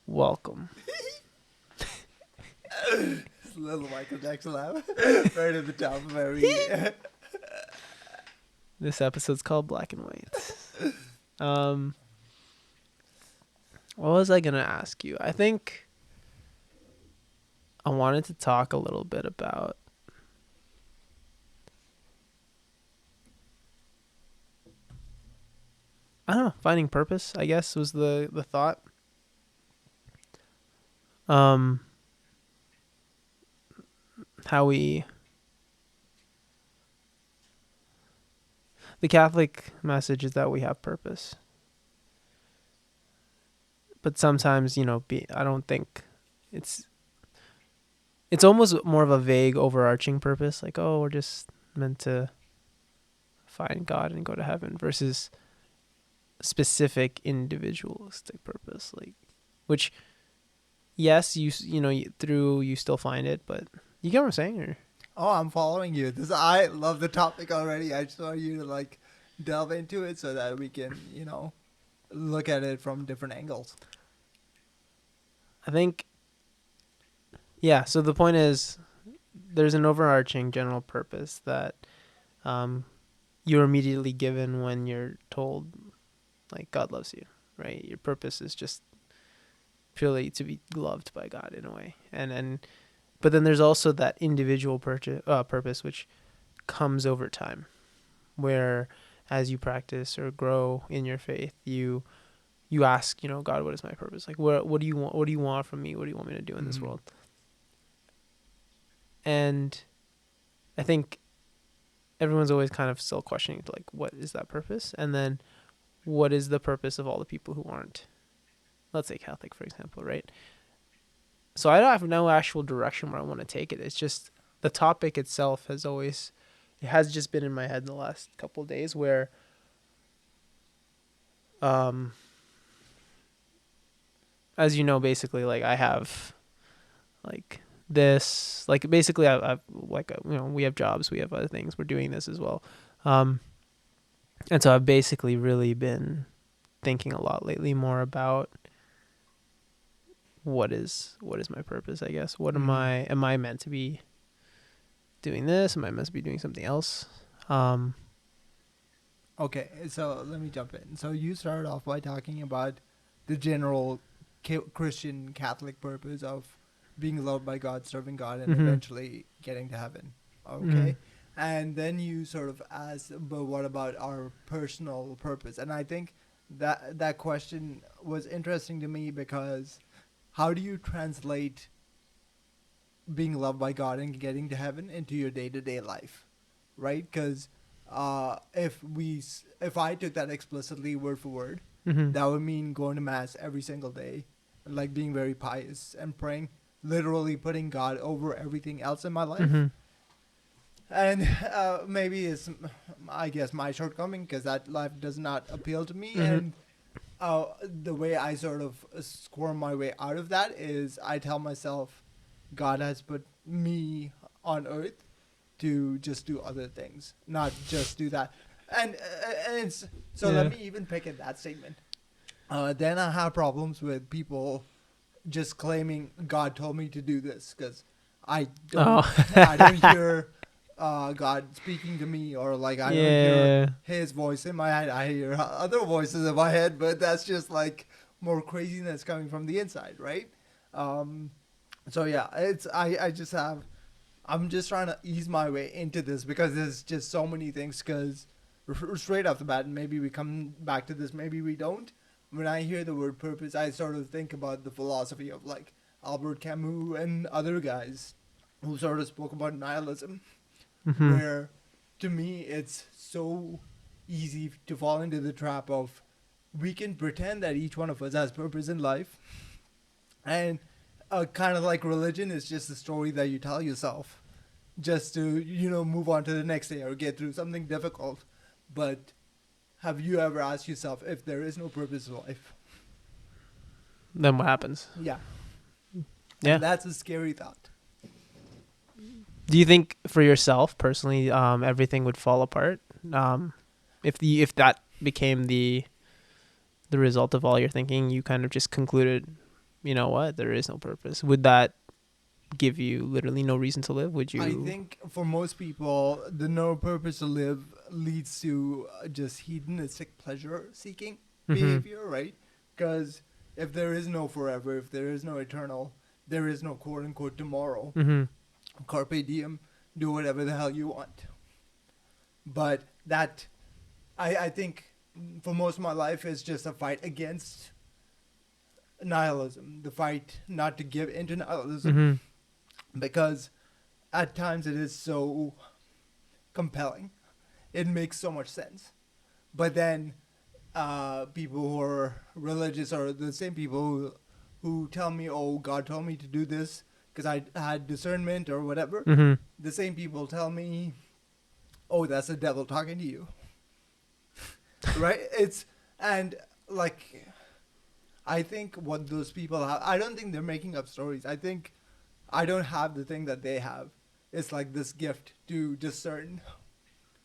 Welcome. Little Michael Jackson laugh right at the top of every. This episode's called Black and White. What was I gonna ask you? I think I wanted to talk a little bit about finding purpose, I guess was the thought. How the Catholic message is that we have purpose. But sometimes, I don't think it's almost more of a vague overarching purpose, like, oh, we're just meant to find God and go to heaven, versus specific individualistic purpose, like, which, yes, you still find it, but you get what I'm saying? Or Oh, I'm following you. I love the topic already. I just want you to delve into it so that we can look at it from different angles. I think, yeah, so the point is there's an overarching general purpose that you're immediately given when you're told, like, God loves you, right? Your purpose is just purely to be loved by God in a way. But then there's also that individual purpose, which comes over time, where as you practice or grow in your faith, you ask, God, what is my purpose? Like, what do you want? What do you want from me? What do you want me to do in this world? And I think everyone's always kind of still questioning, like, what is that purpose? And then what is the purpose of all the people who aren't, let's say, Catholic, for example, right? So I don't have no actual direction where I want to take it. It's just the topic itself has just been in my head in the last couple of days, where as you know, basically, like, I have like this, like, basically I've like, we have jobs, we have other things, we're doing this as well. And so I've basically really been thinking a lot lately more about what is my purpose, I guess. What am I meant to be doing this? Am I meant to be doing something else? Okay, so let me jump in. So you started off by talking about the general Christian Catholic purpose of being loved by God, serving God, and eventually getting to heaven. Okay? And then you sort of asked, but what about our personal purpose? And I think that question was interesting to me, because how do you translate being loved by God and getting to heaven into your day-to-day life, right? Because if I took that explicitly word for word, that would mean going to mass every single day, like being very pious and praying, literally putting God over everything else in my life. And maybe it's, I guess, my shortcoming, because that life does not appeal to me. And the way I sort of squirm my way out of that is I tell myself God has put me on earth to just do other things, not just do that. And it's so let me even pick at that statement. Then I have problems with people just claiming God told me to do this, because I don't hear God speaking to me, or like I don't hear his voice in my head. I hear other voices in my head, but that's just like more craziness coming from the inside, right? So yeah, I'm just trying to ease my way into this, because there's just so many things. Because straight off the bat, and maybe we come back to this, maybe we don't. When I hear the word purpose, I sort of think about the philosophy of like Albert Camus and other guys who sort of spoke about nihilism, where to me it's so easy to fall into the trap of, we can pretend that each one of us has purpose in life, and kind of like religion is just a story that you tell yourself just to move on to the next day or get through something difficult. But have you ever asked yourself, if there is no purpose in life, then what happens? Yeah. And that's a scary thought. Do you think for yourself personally, everything would fall apart if that became the result of all your thinking? You kind of just concluded you know what, there is no purpose, would that give you literally no reason to live? Would I you? think for most people, the no purpose to live leads to just hedonistic pleasure seeking Mm-hmm. behavior, right? Because if there is no forever, if there is no eternal, there is no quote unquote tomorrow. Mm-hmm. Carpe diem, do whatever the hell you want. But that, I think, for most of my life is just a fight against nihilism, the fight not to give into nihilism, Mm-hmm. because at times it is so compelling. It makes so much sense. But then people who are religious are the same people who tell me, oh, God told me to do this because I had discernment or whatever. Mm-hmm. The same people tell me, oh, that's the devil talking to you. Right? And like, I think what those people have, I don't think they're making up stories. I think I don't have the thing that they have. It's like this gift to discern,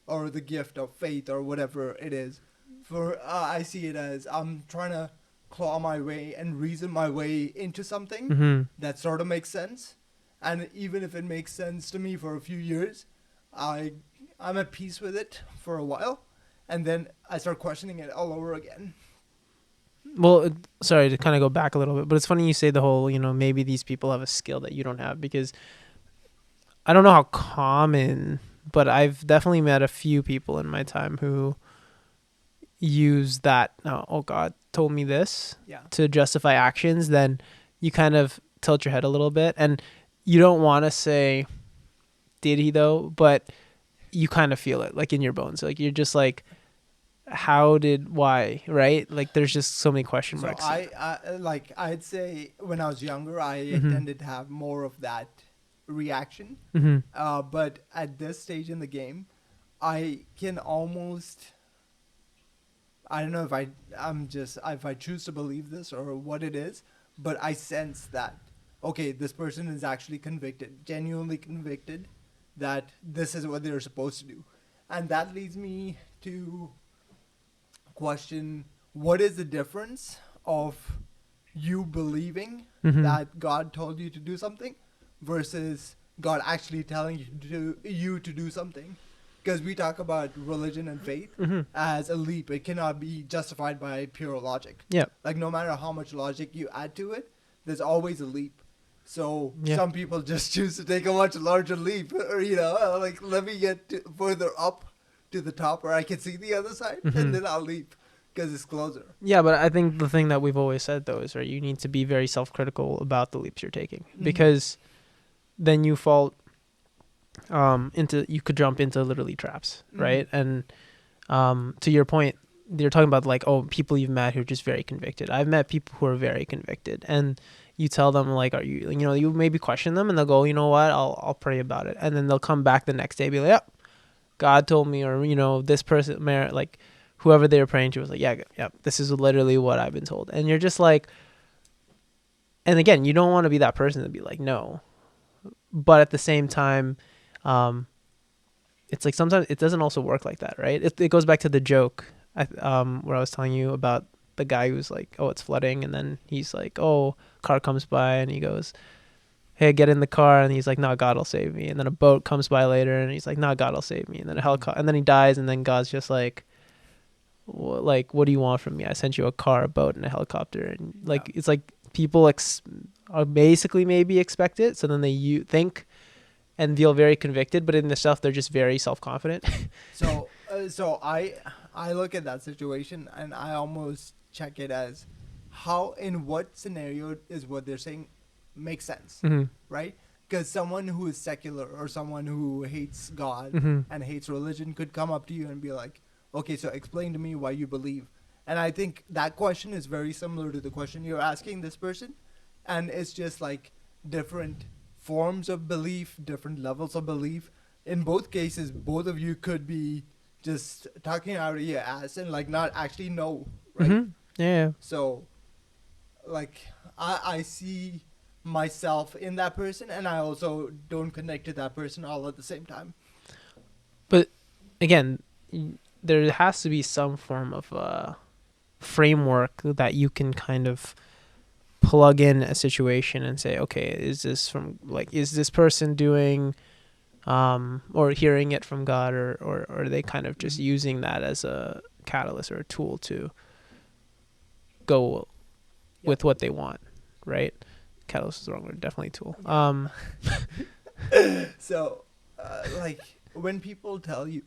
or the gift of faith, or whatever it is. For I see it as I'm trying to claw my way and reason my way into something Mm-hmm. that sort of makes sense. And even if it makes sense to me for a few years, I I'm at peace with it for a while, and then I start questioning it all over again. Well, sorry to kind of go back a little bit, but it's funny you say the whole, maybe these people have a skill that you don't have, because I don't know how common, but I've definitely met a few people in my time who use that, oh, God told me this, Yeah. to justify actions. Then you kind of tilt your head a little bit, and you don't want to say, did he though? But you kind of feel it like in your bones. Like you're just like, why, right? Like there's just so many question So marks. I'd say when I was younger, I Mm-hmm. tended to have more of that reaction. Mm-hmm. But at this stage in the game, I can almost, I don't know if I'm just, if I choose to believe this or what it is, but I sense that, okay, this person is actually convicted, genuinely convicted that this is what they're supposed to do. And that leads me to question, what is the difference of you believing Mm-hmm. that God told you to do something versus God actually telling you to do something? Because we talk about religion and faith Mm-hmm. as a leap. It cannot be justified by pure logic. Yeah. Like, no matter how much logic you add to it, there's always a leap. So Yeah. some people just choose to take a much larger leap, or like, let me get further up to the top where I can see the other side, Mm-hmm. and then I'll leap because it's closer. Yeah, but I think the thing that we've always said though is, right, you need to be very self-critical about the leaps you're taking, because then you fall into, you could jump into literally traps, right? And to your point, you're talking about like, oh, people you've met who are just very convicted. I've met people who are very convicted, and you tell them like, are you, you maybe question them, and they'll go, you know what, I'll pray about it, and then they'll come back the next day and be like, yep, God told me, or this person, like whoever they were praying to was like, yeah, this is literally what I've been told, and you're just like, and again, you don't want to be that person to be like, no, but at the same time, um, it's like sometimes it doesn't also work like that, right? It goes back to the joke, where I was telling you about the guy who's like, oh, it's flooding, and then he's like, oh, car comes by, and he goes, hey, get in the car, and he's like, no, God will save me, and then a boat comes by later, and he's like, no, God will save me, and then a helicopter, and then he dies, and then God's just like, what do you want from me? I sent you a car, a boat, and a helicopter, and like, it's like people are basically maybe expect it, so then you think and feel very convicted, but in the stuff they're just very self-confident. So I look at that situation and I almost check it as, how, in what scenario is what they're saying makes sense, Mm-hmm. right? Because someone who is secular or someone who hates God Mm-hmm. and hates religion could come up to you and be like, okay, so explain to me why you believe. And I think that question is very similar to the question you're asking this person. And it's just like different forms of belief, different levels of belief. In both cases, both of you could be just talking out of your ass and like not actually know, right? Mm-hmm. Yeah. So, like, I see myself in that person, and I also don't connect to that person all at the same time. But again, there has to be some form of framework that you can kind of plug in a situation and say, okay, is this person doing or hearing it from God, or are they kind of just using that as a catalyst or a tool to go Yep. with what they want, right? Catalyst is the wrong word, definitely tool. So, like when people tell you,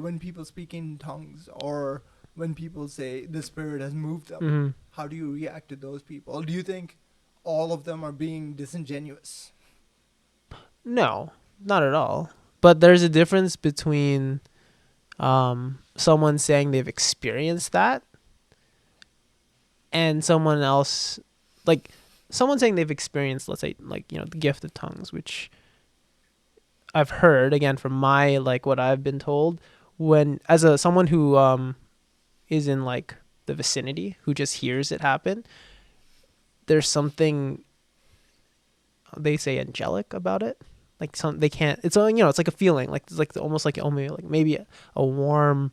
when people speak in tongues, or when people say the Spirit has moved them, Mm-hmm. how do you react to those people? Do you think all of them are being disingenuous? No, not at all. But there's a difference between someone saying they've experienced that and someone else, like someone saying they've experienced, let's say, like, the gift of tongues, which I've heard again from my, like, what I've been told, when as a someone who is in like the vicinity, who just hears it happen, there's something they say angelic about it. Like they can't. It's it's like a feeling, like it's like almost like maybe a warm,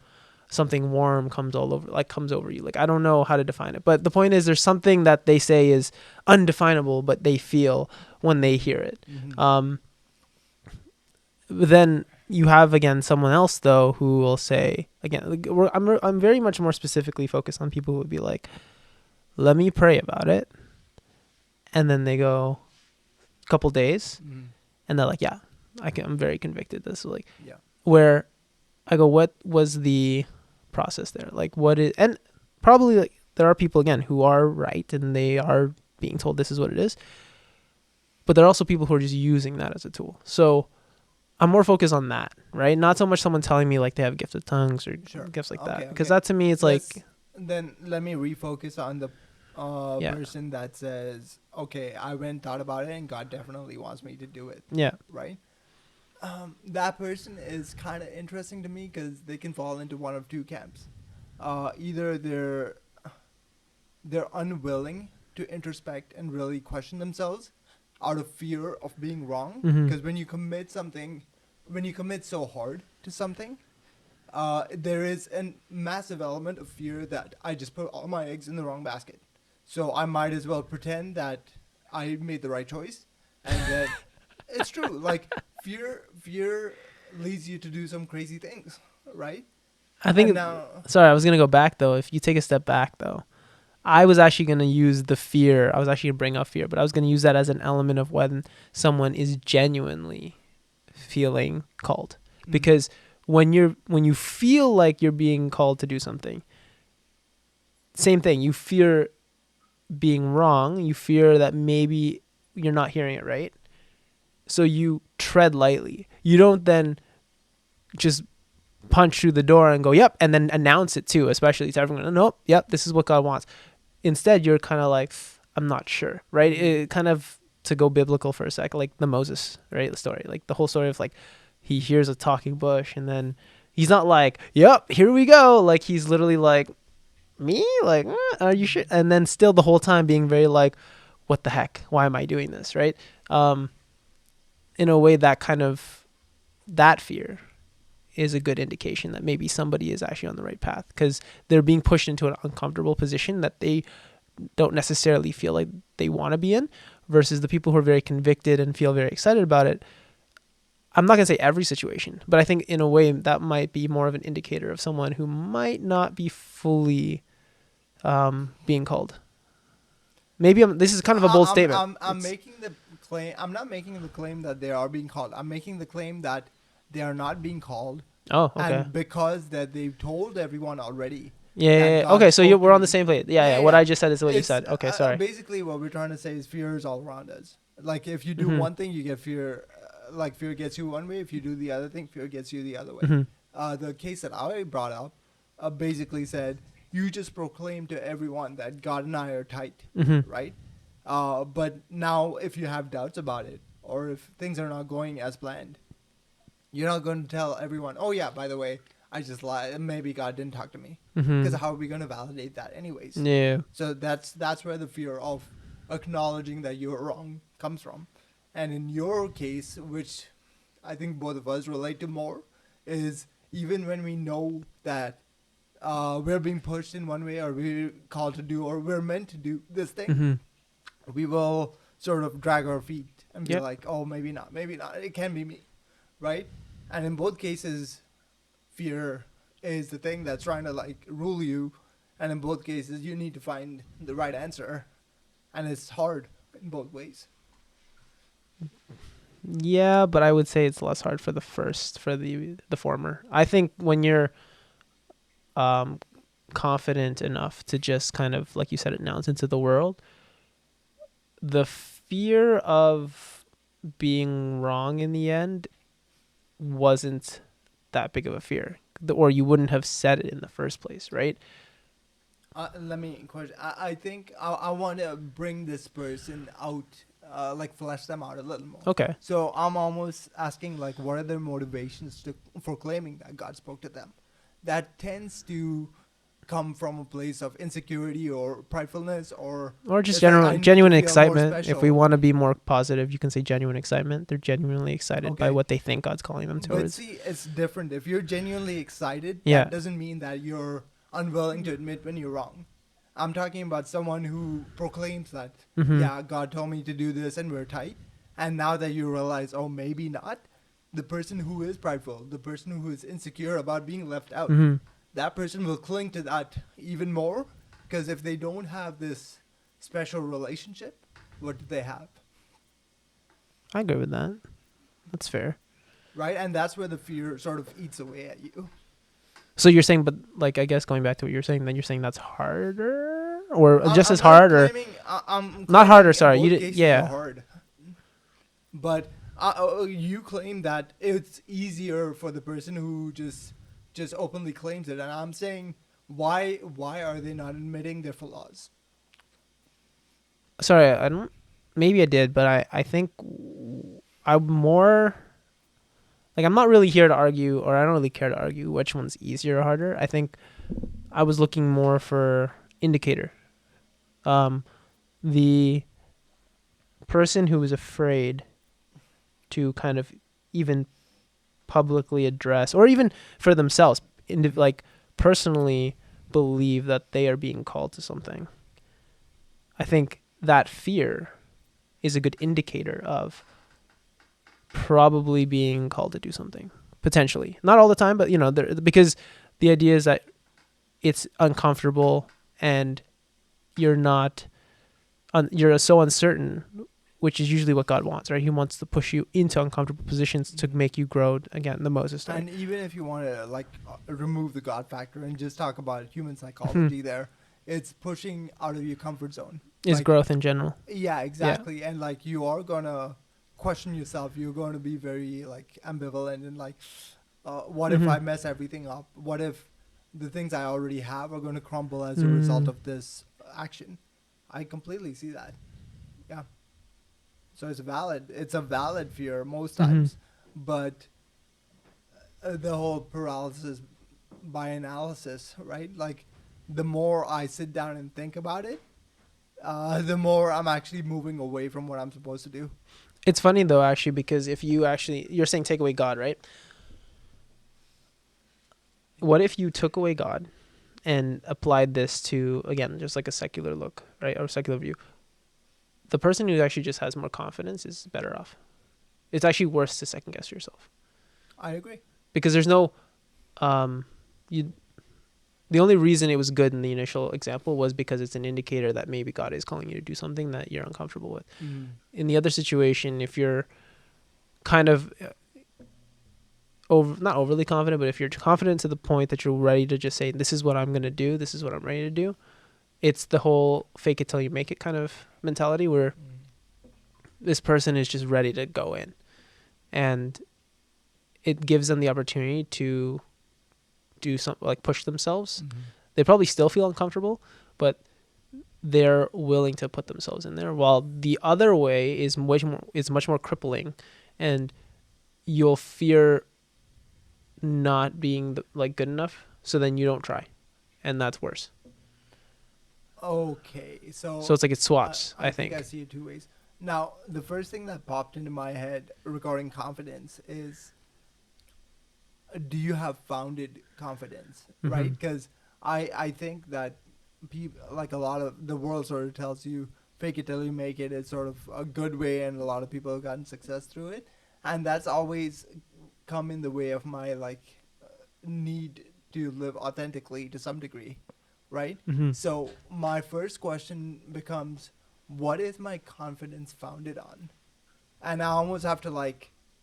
something warm comes over you. Like, I don't know how to define it, but the point is there's something that they say is undefinable, but they feel when they hear it. Mm-hmm. Then you have again someone else though who will say again. I'm very much more specifically focused on people who would be like, let me pray about it, and then they go a couple days, Mm-hmm. and they're like, yeah, I'm very convicted. This is like Yeah. where I go, what was the process there? Like, and probably like there are people again who are right and they are being told this is what it is, but there are also people who are just using that as a tool. So I'm more focused on that, right? Not so much someone telling me like they have gift of tongues or Sure. gifts like Okay. that, because Okay. that to me it's like, Then let me refocus on the yeah, person that says, "Okay, I went and thought about it, and God definitely wants me to do it." yeah, Right? That person is kind of interesting to me because they can fall into one of two camps. Either they're unwilling to introspect and really question themselves out of fear of being wrong. mm-hmm, Because when you commit so hard to something, there is a massive element of fear that I just put all my eggs in the wrong basket. So I might as well pretend that I made the right choice, and that it's true. Like fear leads you to do some crazy things, right? I And think. now, Sorry, I was gonna go back though. If you take a step back though, I was actually going to use the fear. I was actually going to bring up fear, but I was going to use that as an element of when someone is genuinely feeling called. mm, Because when you feel like you're being called to do something, same thing. You fear being wrong. You fear that maybe you're not hearing it right. So you tread lightly. You don't then just punch through the door and go, "Yep," and then announce it too, especially to everyone. Nope, yep, this is what God wants. Instead, you're kind of like, I'm not sure, right? It kind of, to go biblical for a sec, like the Moses, right? The story, like the whole story of like, he hears a talking bush and then he's not like, yep, here we go. Like he's literally like, me? Like, are you sure? And then still the whole time being very like, what the heck? Why am I doing this? Right? Um, in a way that kind of, that fear is a good indication that maybe somebody is actually on the right path, because they're being pushed into an uncomfortable position that they don't necessarily feel like they want to be in, versus the people who are very convicted and feel very excited about it. I'm not going to say every situation, but I think in a way that might be more of an indicator of someone who might not be fully being called. Maybe this is kind of a bold statement. I'm making the claim. I'm not making the claim that they are being called. I'm making the claim that they are not being called, Oh, okay. and because that they've told everyone already Yeah, yeah, that yeah. God Okay, so spoke to we're on the me. same page. Yeah, Yeah, yeah. yeah, What yeah. I just said is what you It's said. Okay, sorry. basically what we're trying to say is fear is all around us. Like if you do Mm-hmm. one thing, you get fear. Like fear gets you one way. If you do the other thing, fear gets you the other way. Mm-hmm. The case that I brought up basically said you just proclaim to everyone that God and I are tight, Mm-hmm. right? But now if you have doubts about it, or if things are not going as planned, you're not going to tell everyone, oh yeah, by the way, I just lied. Maybe God didn't talk to me. Mm-hmm. Because how are we going to validate that anyways? Yeah. So that's where the fear of acknowledging that you're wrong comes from. And in your case, which I think both of us relate to more, is even when we know that we're being pushed in one way, or we're called to do, or we're meant to do this thing, Mm-hmm. we will sort of drag our feet and be Yep. like, oh, maybe not. It can be me, right? And in both cases, fear is the thing that's trying to like rule you, and in both cases, you need to find the right answer, and it's hard in both ways. Yeah, but I would say it's less hard for the first, for the former. I think when you're um confident enough to just kind of, like you said, announce into the world, the fear of being wrong in the end wasn't that big of a fear, or you wouldn't have said it in the first place, right? Let me question. I think I want to bring this person out, like flesh them out a little more. Okay. So I'm almost asking, like, what are their motivations for claiming that God spoke to them? That tends to come from a place of insecurity or pridefulness, or Or just it's like general I need to genuine feel more excitement. If we special. want to be more positive, you can say genuine excitement. They're genuinely excited by Okay. what they think God's calling them But towards. see, it's different. If you're genuinely excited, that Yeah. doesn't mean that you're unwilling to admit when you're wrong. I'm talking about someone who proclaims that, Mhm. yeah, God told me to do this and we're tight. And now that you realize, oh, maybe not, the person who is prideful, the person who is insecure about being left out, Mhm. that person will cling to that even more. Because if they don't have this special relationship, what do they have? I agree with that. That's fair. Right? And that's where the fear sort of eats away at you. So you're saying, but like, I guess going back to what you're saying, then you're saying that's harder, or just as I'm not hard, or claiming. I'm not harder. claiming Sorry, you both did. cases are Yeah. hard, but you claim that it's easier for the person who just openly claims it, and I'm saying why are they not admitting their flaws? Sorry, I don't. Maybe I did, but I think I'm more like, I'm not really here to argue, or I don't really care to argue which one's easier or harder. I think I was looking more for indicator. Um, the person who is afraid to kind of even publicly address, or even for themselves, like personally believe that they are being called to something. I think that fear is a good indicator of probably being called to do something, potentially. Not all the time, but because the idea is that it's uncomfortable, and you're not you're so uncertain, which is usually what God wants, right? He wants to push you into uncomfortable positions to make you grow. Again, the Moses story. And even if you want to like remove the God factor and just talk about human Mhm. psychology, there, it's pushing out of your comfort zone. Is Like, growth in general. yeah, Yeah. exactly. And like you are gonna question yourself. You're going to be very like ambivalent and like, what if Mhm. I mess everything up? What if the things I already have are going to crumble as a result Mm. of this action? I completely see that. Yeah. So it's valid. It's a valid fear most Mhm. times, but the whole paralysis by analysis, right? Like, the more I sit down and think about it, the more I'm actually moving away from what I'm supposed to do. It's funny though, actually, because if you're saying take away God, right? What if you took away God and applied this to, again, just like a secular look, right, or secular view? The person who actually just has more confidence is better off. It's actually worse to second guess yourself, I agree. because there's no um you the only reason it was good in the initial example was because it's an indicator that maybe God is calling you to do something that you're uncomfortable with. Mm. In the other situation, if you're kind of not overly confident, but if you're confident to the point that you're ready to just say, this is what I'm going to do, this is what I'm ready to do, it's the whole fake it till you make it kind of mentality, where Mm. this person is just ready to go in, and it gives them the opportunity to do something, like push themselves. Mm-hmm. They probably still feel uncomfortable, but they're willing to put themselves in there. While the other way is much more crippling, and you'll fear not being like good enough, so then you don't try, and that's worse. Okay, So so it's like it swaps, I I think I think. see it two ways. Now, the first thing that popped into my head regarding confidence is, do you have founded confidence, right? Mhm. Because I think that people, like a lot of the world sort of tells you fake it till you make it is sort of a good way, and a lot of people have gotten success through it. And that's always come in the way of my need to live authentically to some degree, right? Mm-hmm. So my first question becomes, what is my confidence founded on? And I almost have to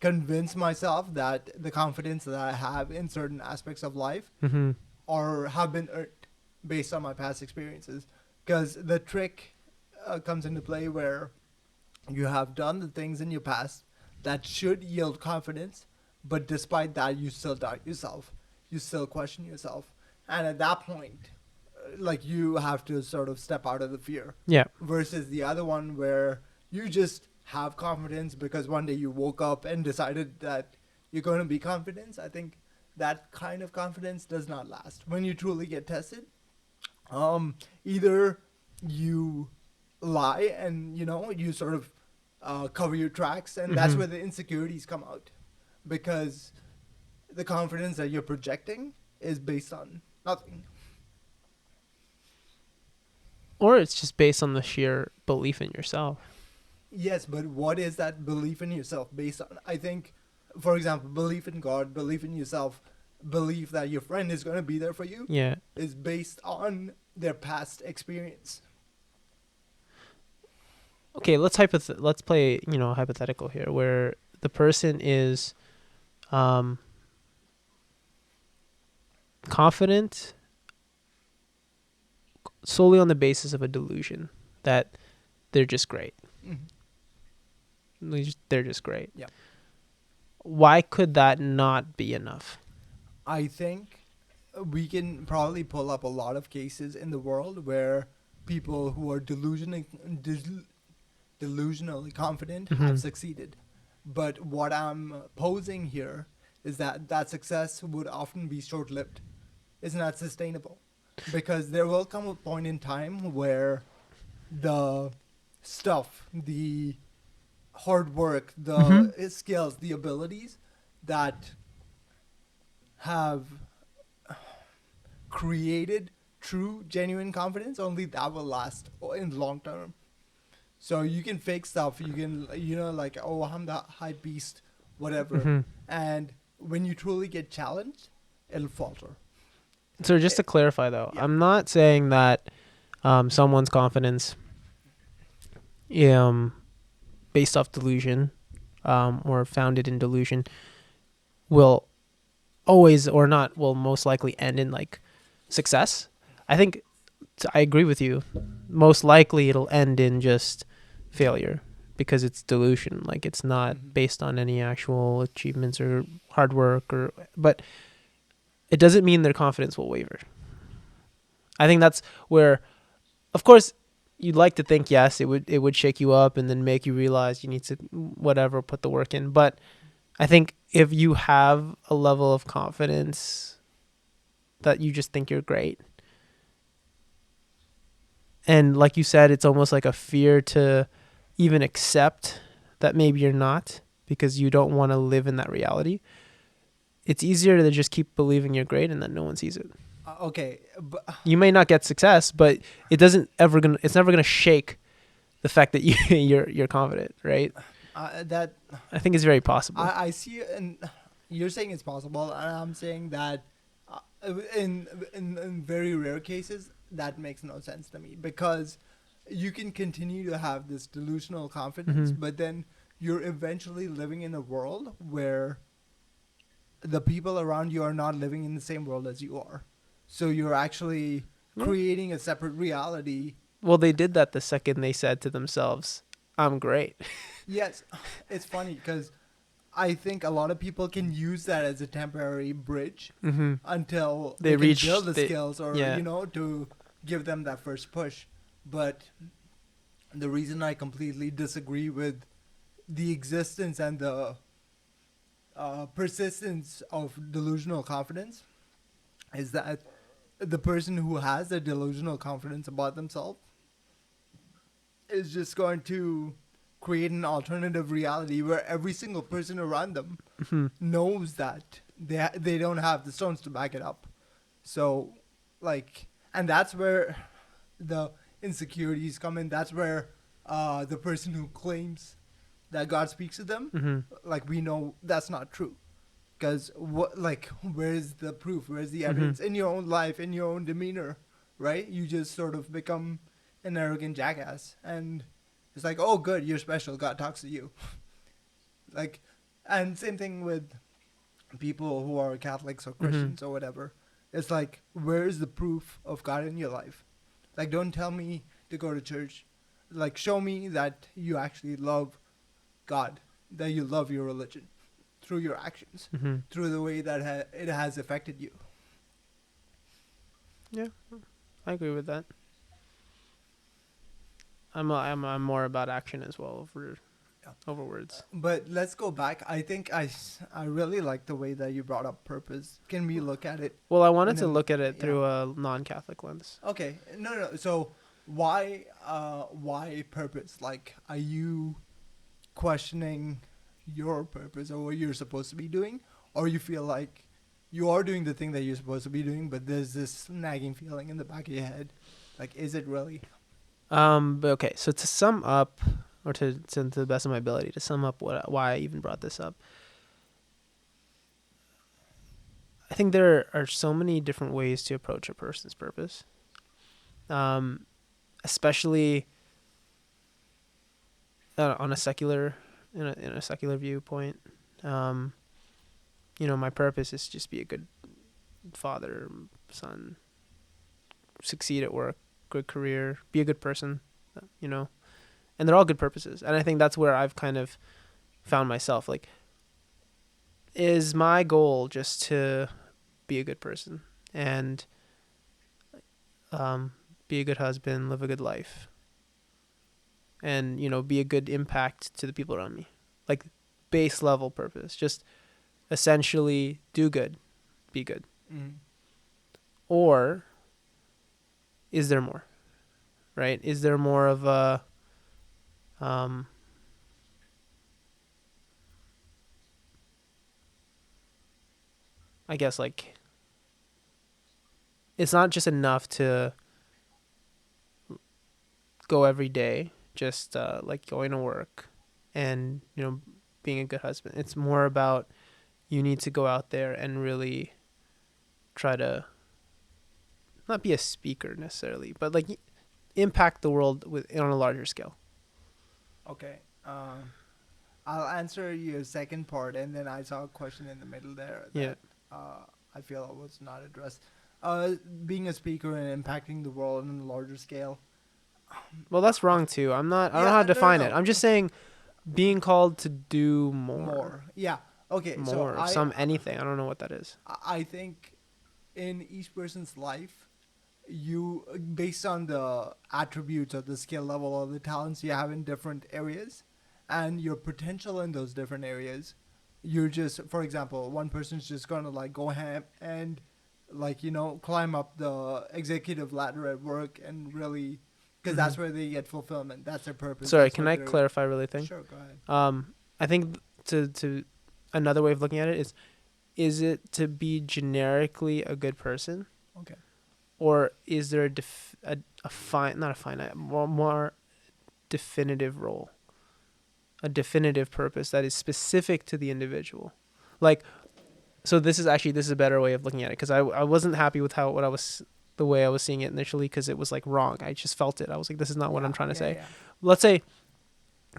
convince myself that the confidence that I have in certain aspects of life Mm-hmm. or have been earned based on my past experiences. Because the trick comes into play where you have done the things in your past that should yield confidence, but despite that, you still doubt yourself. You still question yourself. And at that point, you have to sort of step out of the fear. Yeah. Versus the other one where you just have confidence because one day you woke up and decided that you're going to be confident. I think that kind of confidence does not last. When you truly get tested, either you lie and you sort of cover your tracks, and that's Mm-hmm. where the insecurities come out, because the confidence that you're projecting is based on nothing. Or it's just based on the sheer belief in yourself. Yes, but what is that belief in yourself based on? I think, for example, belief in God, belief in yourself, belief that your friend is going to be there for you Yeah. is based on their past experience. Okay, let's play, a hypothetical here where the person is um confident solely on the basis of a delusion that they're just great. Mhm. They're just great. Yeah. Why could that not be enough? I think we can probably pull up a lot of cases in the world where people who are delusionally confident Mm-hmm. have succeeded. But what I'm posing here is that that success would often be short lived. It's not sustainable. Because there will come a point in time where the stuff, the hard work, Mm-hmm. the skills, the abilities that have created true, genuine confidence, only that will last in the long term. So you can fake stuff. You can, oh, I'm the hype beast, whatever. Mm-hmm. And when you truly get challenged, it'll falter. So just It, to clarify, though, yeah. I'm not saying that someone's confidence, um, based off delusion, or founded in delusion, will always or not will most likely end in success. I think I agree with you. Most likely it'll end in just failure because it's delusion. Like it's not Mhm. based on any actual achievements or hard work but it doesn't mean their confidence will waver. I think that's where, of course, you'd like to think yes, it would shake you up and then make you realize you need to whatever put the work in. But I think if you have a level of confidence that you just think you're great, and like you said, it's almost like a fear to even accept that maybe you're not because you don't want to live in that reality. It's easier to just keep believing you're great and that no one sees it. Okay, but You may not get success, but it's never gonna shake the fact that you're confident, right? that I think it's very possible. I see, and you're saying it's possible, and I'm saying that uh, in very rare cases that makes no sense to me, because you can continue to have this delusional confidence, Hmm. but then you're eventually living in a world where the people around you are not living in the same world as you are. So you're actually creating a separate reality. Well, they did that the second they said to themselves, "I'm great." Yes, it's funny because I think a lot of people can use that as a temporary bridge Hmm. until They they can reach build the the skills, or yeah. to give them that first push. But the reason I completely disagree with the existence and the persistence of delusional confidence is that the person who has a delusional confidence about themselves is just going to create an alternative reality where every single person around them Hmm. knows that they don't have the stones to back it up. So, and that's where the insecurities come in. That's where the person who claims that God speaks to them, Mm-hmm. like we know that's not true. Because what, like, where's the proof? Where's the Mm-hmm. evidence in your own life, in your own demeanor, right? You just sort of become an arrogant jackass, and it's like, oh, good, you're special. God talks to you, like, and same thing with people who are Catholics or Mm-hmm. Christians or whatever. It's like, where's the proof of God in your life? Like, don't tell me to go to church. Like, show me that you actually love God, that you love your religion through your actions, Mm-hmm. through the way that it has affected you. Yeah, I agree with that. I'm more about action as well Yeah. over words. But let's go back. I think I really like the way that you brought up purpose. Can we look at it Well, I wanted in to look at it yeah. through a non-Catholic lens. Okay. No. So why purpose? Like, are you questioning your purpose or what you're supposed to be doing, or you feel like you are doing the thing that you're supposed to be doing, but there's this nagging feeling in the back of your head, like, is it really? But okay, so to sum up, or to the best of my ability, to sum up why I even brought this up, I think there are so many different ways to approach a person's purpose, especially on a secular, in a secular viewpoint. Um, my purpose is to just be a good father, son, succeed at work, good career, be a good person, and they're all good purposes. And I think that's where I've kind of found myself. Like, is my goal just to be a good person and be a good husband, live a good life, and be a good impact to the people around me, like base level purpose, just essentially do good, be good, Mm. or is there more? Right? Is there more of a um, I guess, like, it's not just enough to go every day, just like going to work and being a good husband. It's more about you need to go out there and really try to not be a speaker necessarily, but like impact the world on a larger scale. Okay. I'll answer your second part, and then I saw a question in the middle there Yeah. that I feel was not addressed. Being a speaker and impacting the world on a larger scale. Well, that's wrong too. I don't know how Yeah, to no, define no, it. I'm just no. saying being called to do more, More. Yeah. Okay. So more, some anything. I don't know what that is. I think in each person's life, you, based on the attributes or the skill level or the talents you have in different areas and your potential in those different areas, you're just, for example, one person's just gonna like go ham and, like, climb up the executive ladder at work and really, because Hmm. that's where they get fulfillment, that's their purpose, Sorry, that's can what I they're. clarify really thing? Sure, go ahead. I think to another way of looking at it is it to be generically a good person, Okay. or is there a fine, not a finite, more definitive role, a definitive purpose that is specific to the individual? Like, so this is a better way of looking at it, because I wasn't happy with the way I was seeing it initially, because it was like wrong. I just felt it. I was like, this is not what Yeah, I'm trying to yeah, say. yeah. Let's say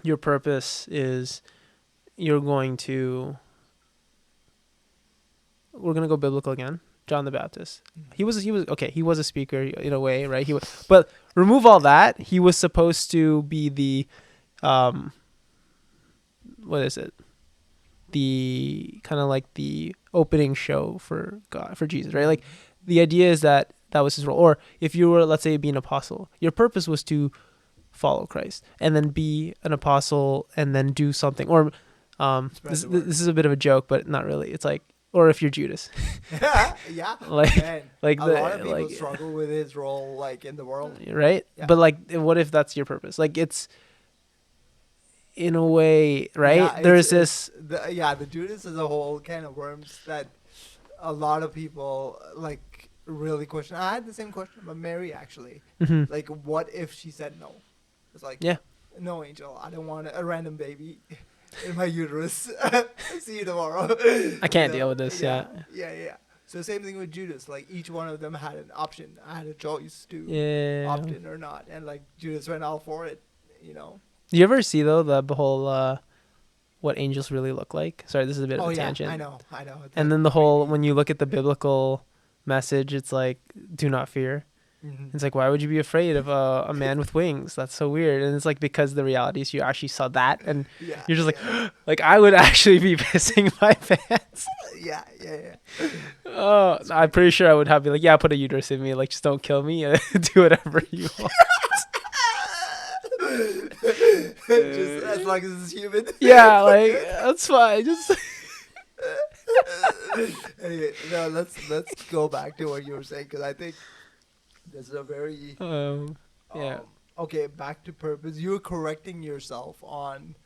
your purpose is you're going to we're gonna go biblical again. John the Baptist. He was okay. He was a speaker in a way, right? But remove all that. He was supposed to be the, um, what is it? The kind of like the opening show for God, for Jesus, right? Like, the idea is that was his role. Or if you were, let's say, be an apostle, your purpose was to follow Christ and then be an apostle and then do something. Or Spread this the word. this is a bit of a joke, but not really. It's like, or if you're Judas, Yeah, like man. like A lot the of people like struggle with his role, like, in the world. right. Yeah. But like, what if that's your purpose? Like, it's in a way, right? Yeah, There's this. the Judas is a whole can of worms that a lot of people like really question. I had the same question about Mary, actually. Mhm. Like, what if she said no? It's like, Yeah. No, Angel, I don't want a random baby in my uterus. See you tomorrow. I can't deal So, with this. yeah, Yeah. yeah, yeah. So same thing with Judas. Like each one of them had an option. I had a choice to opt Yeah. in or not, and like Judas went all for it. You know. Do you ever see though the whole what angels really look like? Sorry, this is a bit of Oh a yeah, tangent. I know. And The then the whole creepy. when you look at the biblical message, it's like do not fear. Hmm. It's like why would you be afraid of a man with wings? That's so weird. And it's like because the reality is you actually saw that, and Yeah, you're just like yeah, like I would actually be pissing my pants. yeah, yeah, yeah. Oh, It's I'm creepy. pretty sure I would have be like, yeah, put a uterus in me. Like, just don't kill me. Do whatever you want. Just as long as it's human. Yeah, like that's fine. Just Anyway, no, let's go back to what you were saying because I think this is a very yeah. um okay. Back to purpose. You're correcting yourself on.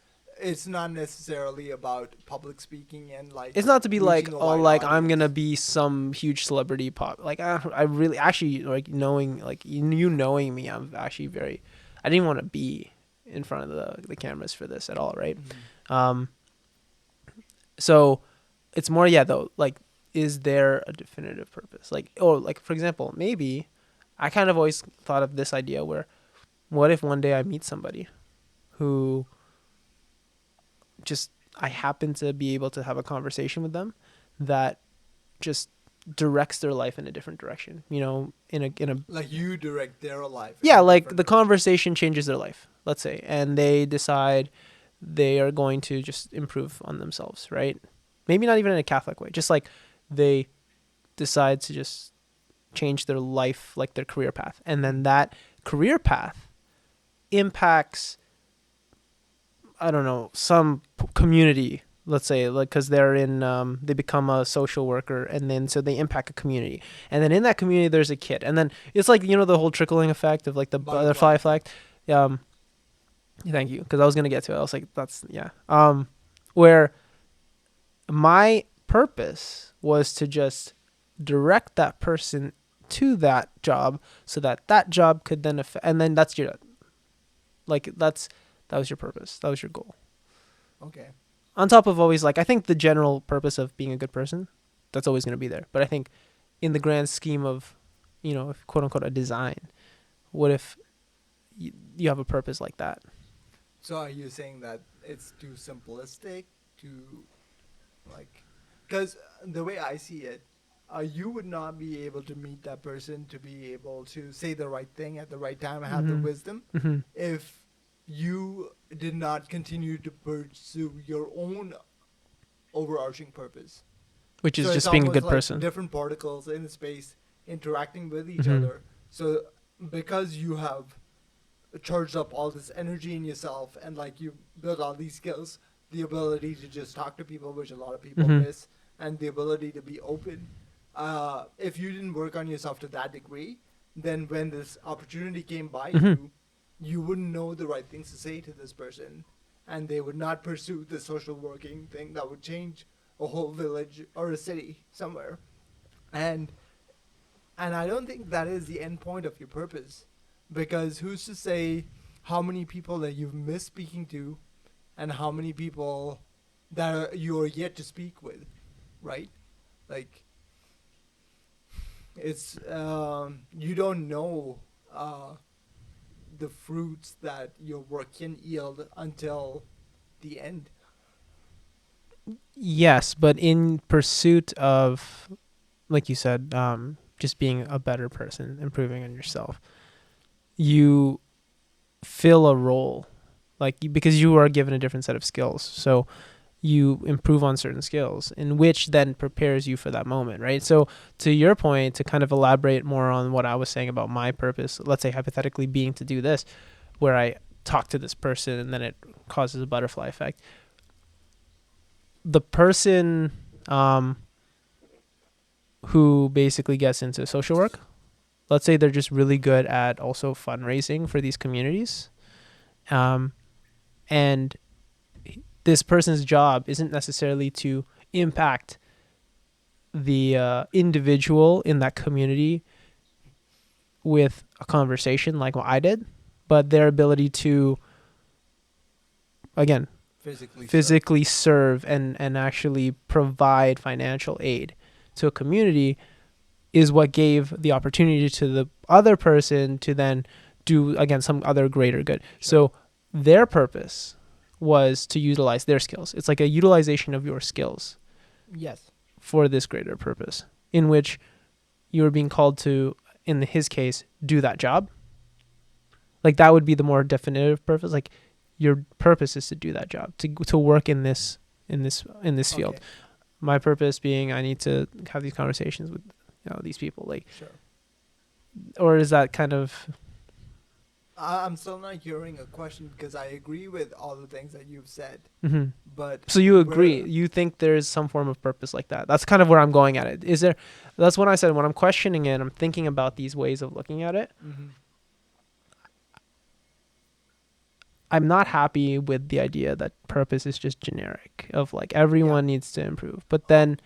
It's not necessarily about public speaking and like It's not to be like, reaching a oh, wide like I'm gonna audience. be some huge celebrity pop. Like I really actually like knowing like you knowing me. I'm actually very. I didn't want to be in front of the cameras for this at all, right? Mhm. Um. So, it's more yeah though. Like, is there a definitive purpose? Like, or like for example, maybe I kind of always thought of this idea where, what if one day I meet somebody who just I happen to be able to have a conversation with them that just directs their life in a different direction. You know, in a Like you direct their life in yeah, a like different the direction. conversation changes their life, let's say, and they decide they are going to just improve on themselves, right? Maybe not even in a Catholic way, just like they decide to just change their life, like their career path, and then Mhm. that career path impacts I don't know some community. Let's say, like, because they're in, they become a social worker, and then so they impact a community, and then in that community there's a kid, and then it's like the whole trickling effect of like the Butterfly butterfly effect. effect. Um, thank you, because I was gonna get to it. I was like, that's yeah. Where my purpose was to just direct that person to that job, so that that job could then affect, and then that's your like that was your purpose. That was your goal. Okay. On top of always like I think the general purpose of being a good person, that's always going to be there. But I think in the grand scheme of, if quote unquote a design, what if you have a purpose like that? So are you saying that it's too simplistic to like because the way I see it, you would not be able to meet that person to be able to say the right thing at the right time and have the Mm-hmm. wisdom Mm-hmm. if you did not continue to pursue your own overarching purpose. Which is So it's just being a almost good like person. different particles in space interacting with each Mm-hmm. other. So because you have charged up all this energy in yourself and like you built all these skills, the ability to just talk to people, which a lot of people Mm-hmm. miss, and the ability to be open. If you didn't work on yourself to that degree, then when this opportunity came by Mm-hmm. you, you wouldn't know the right things to say to this person, and they would not pursue the social working thing that would change a whole village or a city somewhere. And and I don't think that is the end point of your purpose. Because who's to say how many people that you've missed speaking to and how many people that you're yet to speak with, right? Like, it's, you don't know uh, the fruits that your work can yield until the end. Yes, but in pursuit of, like you said, just being a better person, improving on yourself, you fill a role, like because you are given a different set of skills. So you improve on certain skills, in which then prepares you for that moment, right? So to your point, to kind of elaborate more on what I was saying about my purpose, let's say hypothetically being to do this, where I talk to this person and then it causes a butterfly effect. The person who basically gets into social work, let's say they're just really good at also fundraising for these communities, um, and this person's job isn't necessarily to impact the individual in that community with a conversation like what I did, but their ability to again, Physically serve. physically serve and actually provide financial aid to a community is what gave the opportunity to the other person to then do, again, some other greater good. Sure. So their purpose was to utilize their skills. It's like a utilization of your skills Yes. for this greater purpose, in which you were being called to, in his case, do that job. Like that would be the more definitive purpose. Like your purpose is to do that job, to work in this field. Okay. My purpose being I need to have these conversations with these people. Like, Sure. or is that kind of I'm still not hearing a question because I agree with all the things that you've said, hmm but So you agree? where You think there's some form of purpose like that? That's kind of where I'm going at it. Is there? That's what I said when I'm questioning it. I'm thinking about these ways of looking at it. hmm I'm not happy with the idea that purpose is just generic of like yeah, everyone needs to improve. But then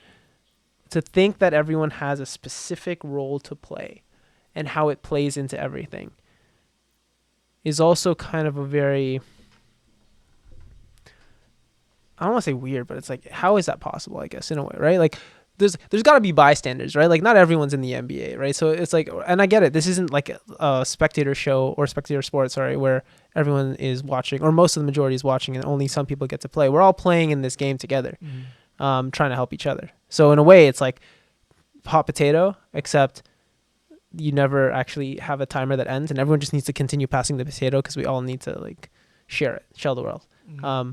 to think that everyone has a specific role to play and how it plays into everything is also kind of a very, I don't want to say weird, but it's like, how is that possible, I guess, in a way, right? Like there's got to be bystanders, right? Like not everyone's in the NBA, right? So it's like, and I get it. This isn't like a spectator show or spectator sports, sorry, where everyone is watching or most of the majority is watching and only some people get to play. We're all playing in this game together, trying to help each other. So in a way, it's like hot potato, except you never actually have a timer that ends and everyone just needs to continue passing the potato because we all need to like share the world. hmm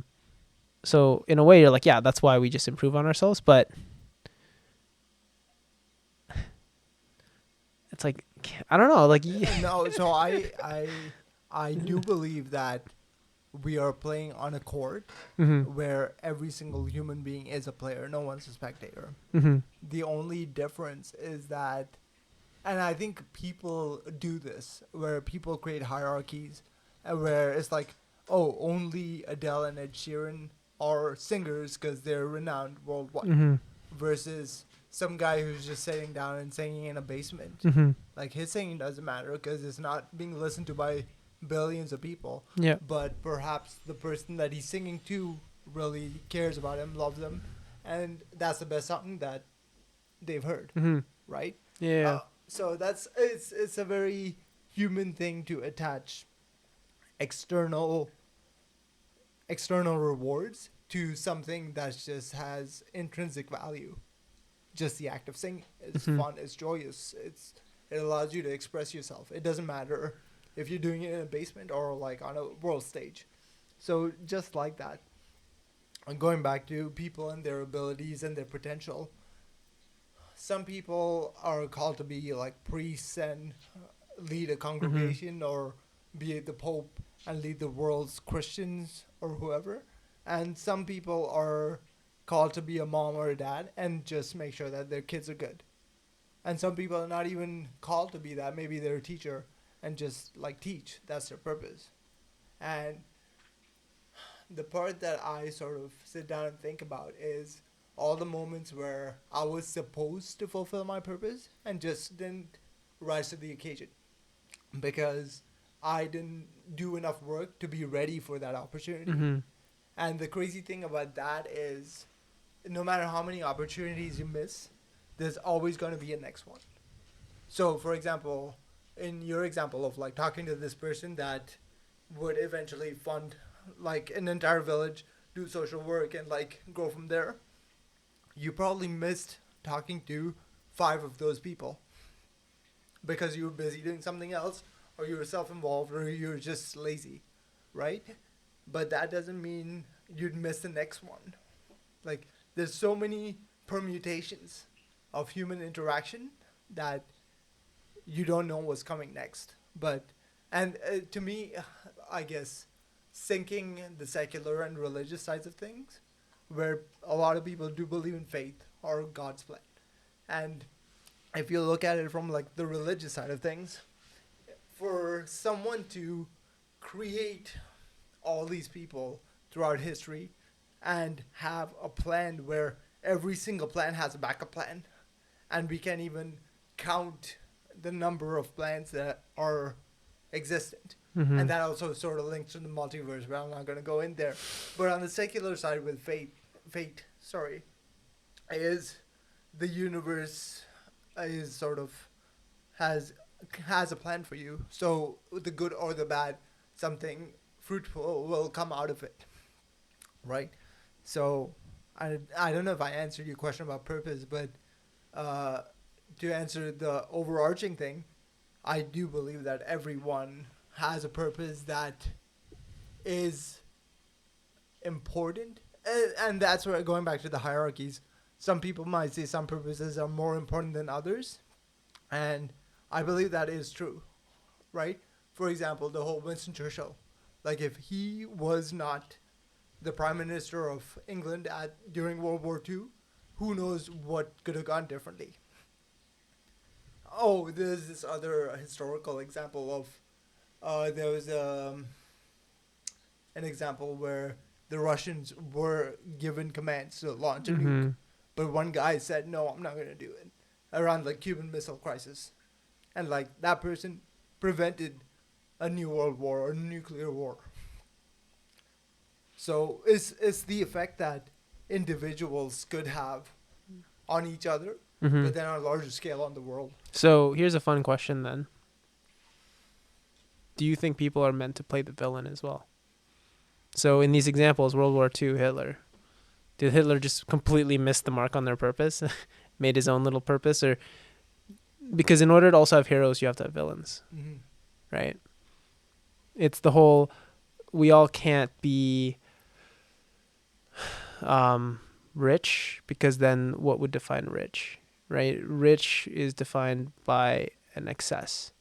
So in a way, you're like, yeah, that's why we just improve on ourselves. But it's like, I don't know, like, no. So I do believe that we are playing on a court hmm where every single human being is a player. No one's a spectator. hmm The only difference is that, and I think people do this, where people create hierarchies, and where it's like, oh, only Adele and Ed Sheeran are singers because they're renowned worldwide, hmm versus some guy who's just sitting down and singing in a basement. hmm Like his singing doesn't matter because it's not being listened to by billions of people, yeah. but perhaps the person that he's singing to really cares about him, loves him, and that's the best song that they've heard, hmm right? Yeah. So it's a very human thing to attach external external rewards to something that just has intrinsic value. Just the act of singing is hmm fun, it's joyous, it allows you to express yourself. It doesn't matter if you're doing it in a basement or like on a world stage. So just like that. And going back to people and their abilities and their potential, some people are called to be like priests and lead a hmm congregation or be the pope and lead the world's Christians or whoever. And some people are called to be a mom or a dad and just make sure that their kids are good. And some people are not even called to be that. Maybe they're a teacher and just like teach. That's their purpose. And the part that I sort of sit down and think about is all the moments where I was supposed to fulfill my purpose and just didn't rise to the occasion because I didn't do enough work to be ready for that opportunity. hmm And the crazy thing about that is no matter how many opportunities you miss, there's always going to be a next one. So, for example, in your example of like talking to this person that would eventually fund like an entire village, do social work, and like grow from there, you probably missed talking to 5 of those people because you were busy doing something else, or you were self-involved, or you were just lazy, right? But that doesn't mean you'd miss the next one. Like there's so many permutations of human interaction that you don't know what's coming next. But and to me, I guess sinking the secular and religious sides of things, where a lot of people do believe in faith or God's plan, and if you look at it from like the religious side of things, for someone to create all these people throughout history and have a plan where every single plan has a backup plan and we can even count the number of plans that are existent. Mm-hmm. And that also sort of links to the multiverse, but I'm not going to go in there. But on the secular side with fate, sorry, is the universe is sort of has has a plan for you. So the good or the bad, something fruitful will come out of it, right? So I don't know if I answered your question about purpose, but uh, to answer the overarching thing, I do believe that everyone has a purpose that is important, and that's where going back to the hierarchies. Some people might say some purposes are more important than others, and I believe that is true, right? For example, the whole Winston Churchill, like if he was not the prime minister of England during World War II, who knows what could have gone differently. Oh, there's this other historical example of there was an example where the Russians were given commands to launch a nuke, Mm-hmm. but one guy said, "No, I'm not going to do it." Around the Cuban Missile Crisis, and like that person prevented a new world war or nuclear war. So it's the effect that individuals could have on each other, Mm-hmm. but then on a larger scale on the world. So here's a fun question then. Do you think people are meant to play the villain as well? So in these examples, World War II, Hitler. Did Hitler just completely miss the mark on their purpose? Made his own little purpose? Or because in order to also have heroes, you have to have villains, Mm-hmm. right? It's the whole we all can't be rich because then what would define rich, right? Rich is defined by an excess.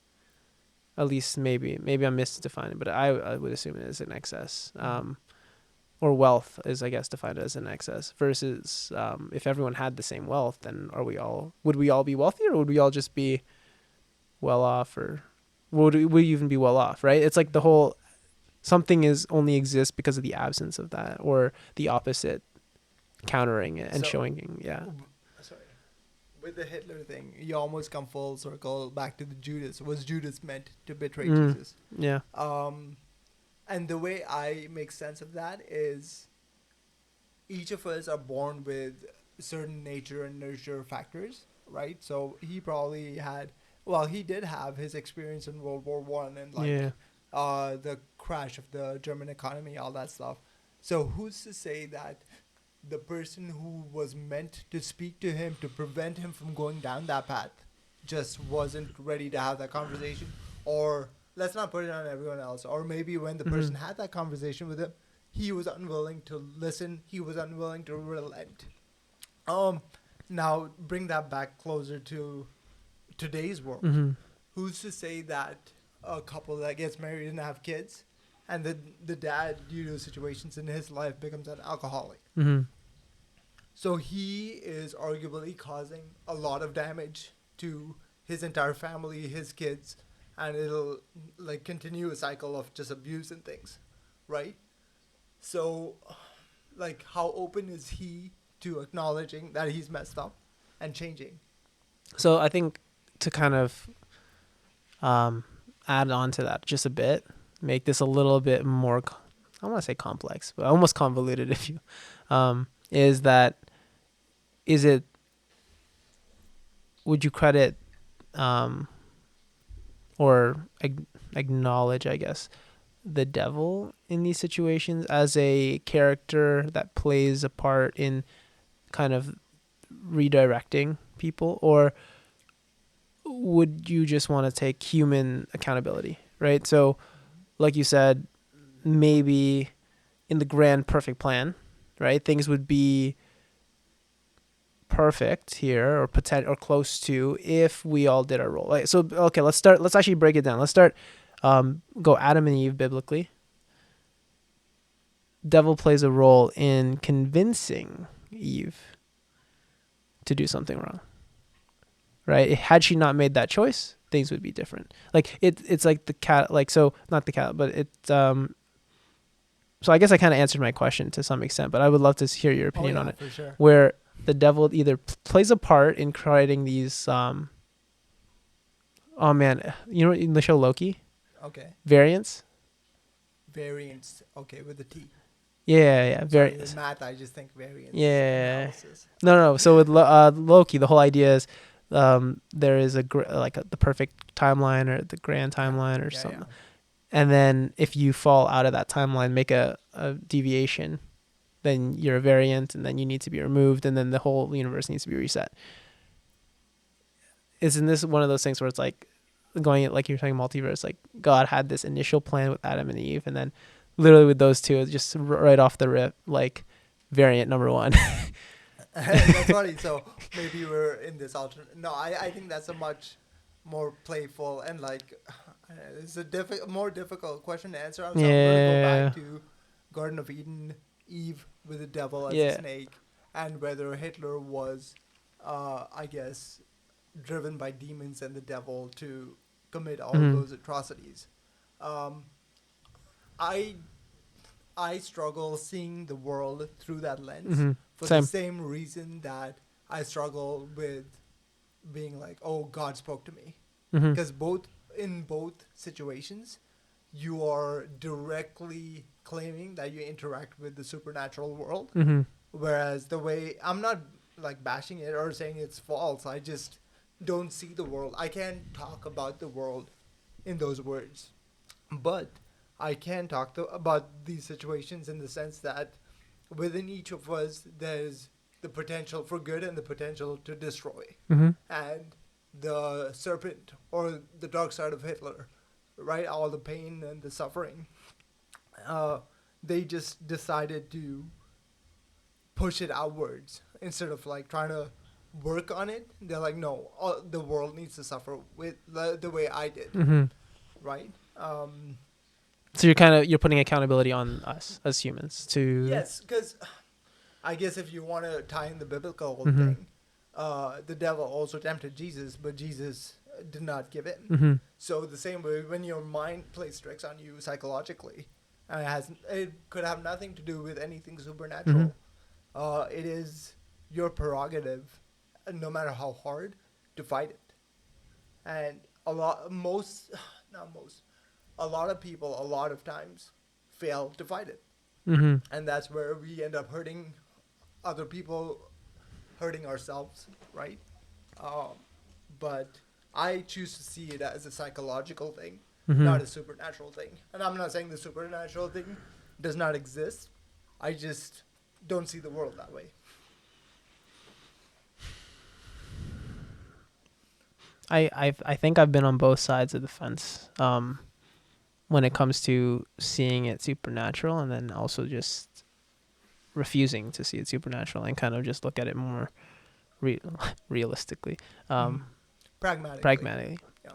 At least maybe I'm misdefining, but I would assume it is an excess. Mm-hmm. Or wealth is I guess defined as an excess versus if everyone had the same wealth, then would we all be wealthy or would we all just be well off or would we even be well off, right? It's like the whole something is only exists because of the absence of that or the opposite countering it and So, showing yeah. sorry, with the Hitler thing, you almost come full circle back to the Judas. Was Judas meant to betray Jesus? Yeah. And the way I make sense of that is each of us are born with certain nature and nurture factors, right? So he probably had, well, he did have his experience in World War One and like Yeah. the crash of the German economy, all that stuff. So who's to say that the person who was meant to speak to him to prevent him from going down that path just wasn't ready to have that conversation? Or let's not put it on everyone else. Or maybe when the person had that conversation with him, he was unwilling to listen. He was unwilling to relent. Um, Now bring that back closer to today's world. Mm-hmm. Who's to say that a couple that gets married and have kids, and the dad, due to situations in his life, becomes an alcoholic? Mm-hmm. So he is arguably causing a lot of damage to his entire family, his kids, and it'll like continue a cycle of just abuse and things, right? So, like, how open is he to acknowledging that he's messed up and changing? So I think to kind of add on to that just a bit, make this a little bit more, I don't want to say complex, but almost convoluted if you, is that, is it, would you credit or acknowledge, I guess, the devil in these situations as a character that plays a part in kind of redirecting people, or would you just want to take human accountability, right? So like you said, maybe in the grand perfect plan, right, things would be perfect here or or close to if we all did our role. Like, so okay, let's actually break it down. Let's start go Adam and Eve biblically. Devil plays a role in convincing Eve to do something wrong, right? Had she not made that choice, things would be different. Like it's like the cat, like, so not the cat, but so I guess I kind of answered my question to some extent, but I would love to hear your opinion on it. For sure. Where the devil either plays a part in creating these oh man, you know in the show Loki, Okay. Variance. Variance. Okay, with the T. Yeah, I'm sorry, with variance. math, I just think variance Yeah. analysis. No. So with Loki, the whole idea is there is the perfect timeline or the grand Yeah, timeline or yeah, yeah. something. And then if you fall out of that timeline, make a deviation, then you're a variant, and then you need to be removed, and then the whole universe needs to be reset. Isn't this one of those things where it's like going like you're talking multiverse? Like God had this initial plan with Adam and Eve, and then literally with those two, it's just right off the rip, like variant number one. That's funny. So maybe we're in this alternate. No, I think that's a much more playful and like it's a more difficult question to answer. So I'm gonna go back Yeah, to Garden of Eden, Eve with the devil as a yeah. snake, and whether Hitler was, I guess, driven by demons and the devil to commit all Mm-hmm. those atrocities. Um, I I struggle seeing the world through that lens Mm-hmm. for the Same. same reason that I struggle with being like, oh, God spoke to me. Mm-hmm. Because in both situations, you are directly claiming that you interact with the supernatural world. Mm-hmm. Whereas the way, I'm not like bashing it or saying it's false, I just don't see the world. I can't talk about the world in those words. But I can talk about these situations in the sense that within each of us, there's the potential for good and the potential to destroy. Mm-hmm. And the serpent or the dark side of Hitler, right? All the pain and the suffering. Uh, they just decided to push it outwards instead of like trying to work on it. They're like, no, the world needs to suffer with the way I did, Mm-hmm. right? So you're putting accountability on us as humans to. Yes, because I guess if you want to tie in the biblical Mm-hmm. thing, the devil also tempted Jesus, but Jesus did not give in. Mm-hmm. So the same way, when your mind plays tricks on you psychologically, and it could have nothing to do with anything Mm-hmm. supernatural. It is your prerogative, no matter how hard, to fight it. And not most, a lot of people, a lot of times, fail to fight it, Mm-hmm. and that's where we end up hurting other people, hurting ourselves, right? Um, but I choose to see it as a psychological thing, Mm-hmm. not a supernatural thing. And I'm not saying the supernatural thing does not exist. I just don't see the world that way. I think I've been on both sides of the fence. When it comes to seeing it supernatural, and then also just refusing to see it supernatural and kind of just look at it more re- realistically, Mm. Pragmatically. pragmatically. Yeah.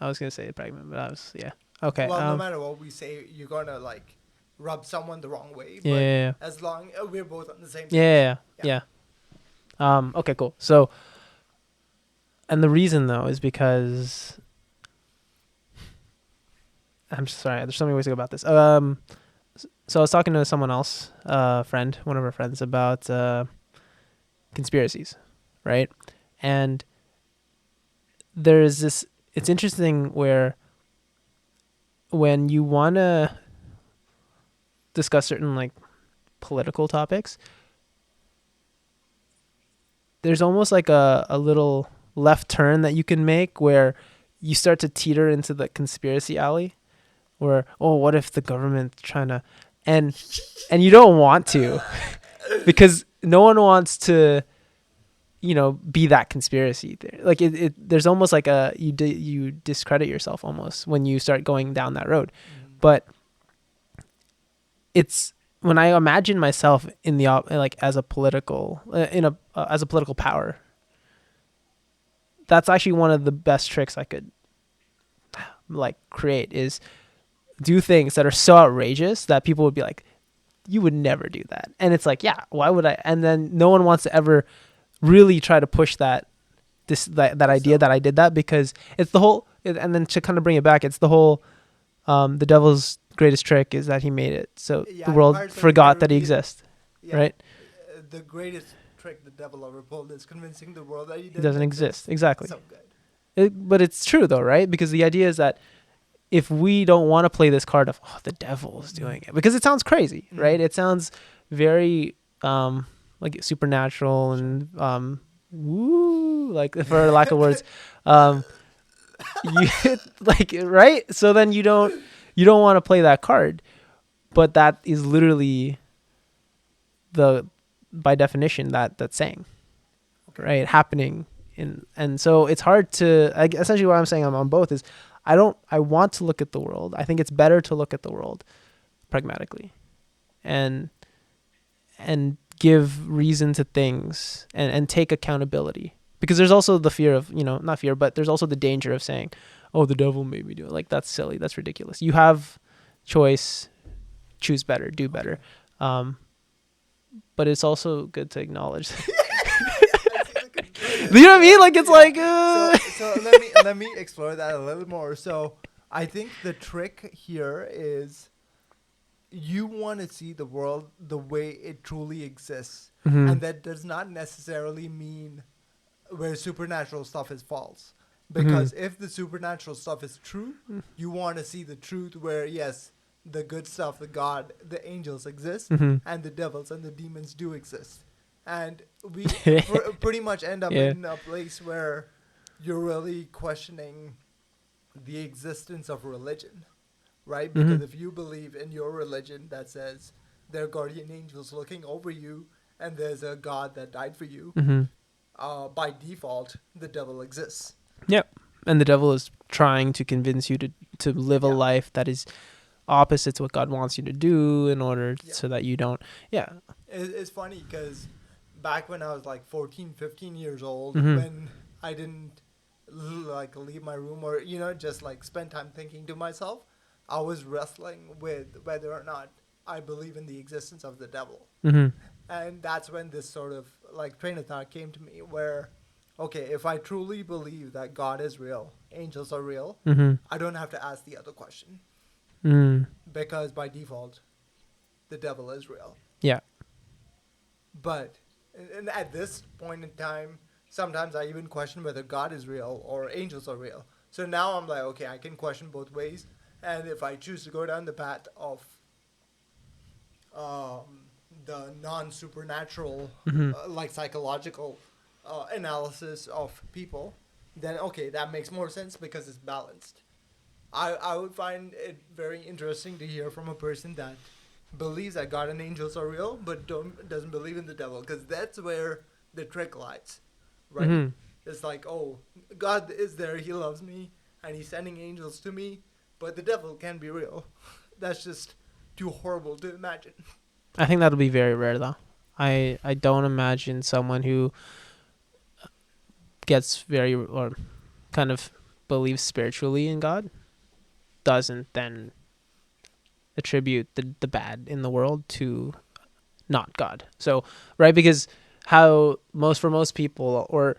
I was gonna say pragmatic, but I was yeah. Okay. Well, no matter what we say, you're gonna like rub someone the wrong way. Yeah. But Yeah. as long we're both on the same Yeah. page. Yeah. Yeah. Okay. Cool. So, and the reason though is because I'm sorry. There's so many ways to go about this. So I was talking to someone else, friend, one of our friends, about conspiracies, right? And there's this. It's interesting where when you want to discuss certain like political topics, there's almost like a little left turn that you can make where you start to teeter into the conspiracy alley where, oh, what if the government's trying to, and you don't want to because no one wants to, be that conspiracy there. Like there's almost like you discredit yourself almost when you start going down that road. Mm. But it's when I imagine myself in the like as a political as a political power, that's actually one of the best tricks I could like create is do things that are so outrageous that people would be like, you would never do that. And it's like, yeah, why would I? And then no one wants to ever really try to push that idea that I did that because it's the whole, and then to kind of bring it back, it's the whole, the devil's greatest trick is that he made it so Yeah, the in world Pirates of the forgot that he Caribbean, exists, yeah, right? The greatest trick the devil ever pulled is convincing the world that he He didn't doesn't exist. exist. Exactly. So good. But it's true though, right? Because the idea is that if we don't want to play this card of, oh, the devil is doing it, because it sounds crazy, right? It sounds very like supernatural and woo, like, for lack of words, you like, right? So then you don't want to play that card, but that is literally the, by definition, that's saying, right, happening in. And so it's hard to, essentially what I'm saying, I'm on both, is I want to look at the world. I think it's better to look at the world pragmatically and give reason to things, and take accountability, because there's also the fear of, not fear, but there's also the danger of saying, oh, the devil made me do it. Like, that's silly, that's ridiculous. You have choice, choose better, do better. But it's also good to acknowledge. You know what I mean? Like, it's like. So let me explore that a little more. So I think the trick here is you want to see the world the way it truly exists, and that does not necessarily mean where supernatural stuff is false. Because if the supernatural stuff is true, you want to see the truth where, yes, the good stuff, the God, the angels exist, and the devils and the demons do exist. And we pretty much end up in a place where you're really questioning the existence of religion, right? Because if you believe in your religion that says there are guardian angels looking over you and there's a God that died for you, by default, the devil exists. Yep. And the devil is trying to convince you to live a life that is opposite to what God wants you to do, in order so that you don't. Yeah. It's funny because back when I was like 14, 15 years old, when I didn't like leave my room or, just like spend time thinking to myself, I was wrestling with whether or not I believe in the existence of the devil. And that's when this sort of like train of thought came to me where, okay, if I truly believe that God is real, angels are real, I don't have to ask the other question. Because by default, the devil is real. Yeah. But and at this point in time, sometimes I even question whether God is real or angels are real. So now I'm like, okay, I can question both ways. And if I choose to go down the path of the non-supernatural, like psychological analysis of people, then okay, that makes more sense because it's balanced. I would find it very interesting to hear from a person that believes that God and angels are real, but doesn't believe in the devil, because that's where the trick lies, right? It's like, oh, God is there, he loves me, and he's sending angels to me, but the devil can be real. That's just too horrible to imagine. I think that'll be very rare, though. I don't imagine someone who gets very, or kind of believes spiritually in God doesn't then attribute the bad in the world to not God. So, right, because for most people, or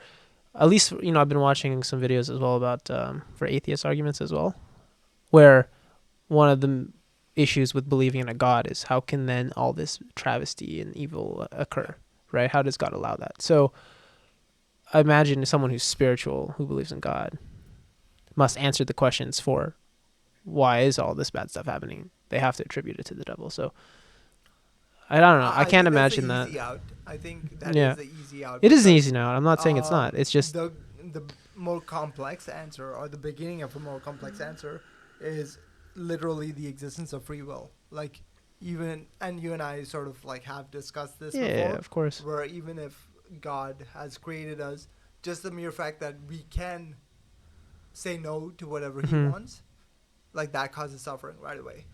at least, I've been watching some videos as well about for atheist arguments as well, where one of the issues with believing in a God is how can then all this travesty and evil occur, right? How does God allow that? So I imagine someone who's spiritual, who believes in God, must answer the questions for why is all this bad stuff happening. They have to attribute it to the devil. So I don't know. I can't imagine that. Out. I think that is the easy out. It is an easy out. I'm not saying it's not. It's just the more complex answer, or the beginning of a more complex answer, is literally the existence of free will. Like, even, and you and I sort of like have discussed this before. Yeah, of course. Where even if God has created us, just the mere fact that we can say no to whatever he wants, like, that causes suffering right away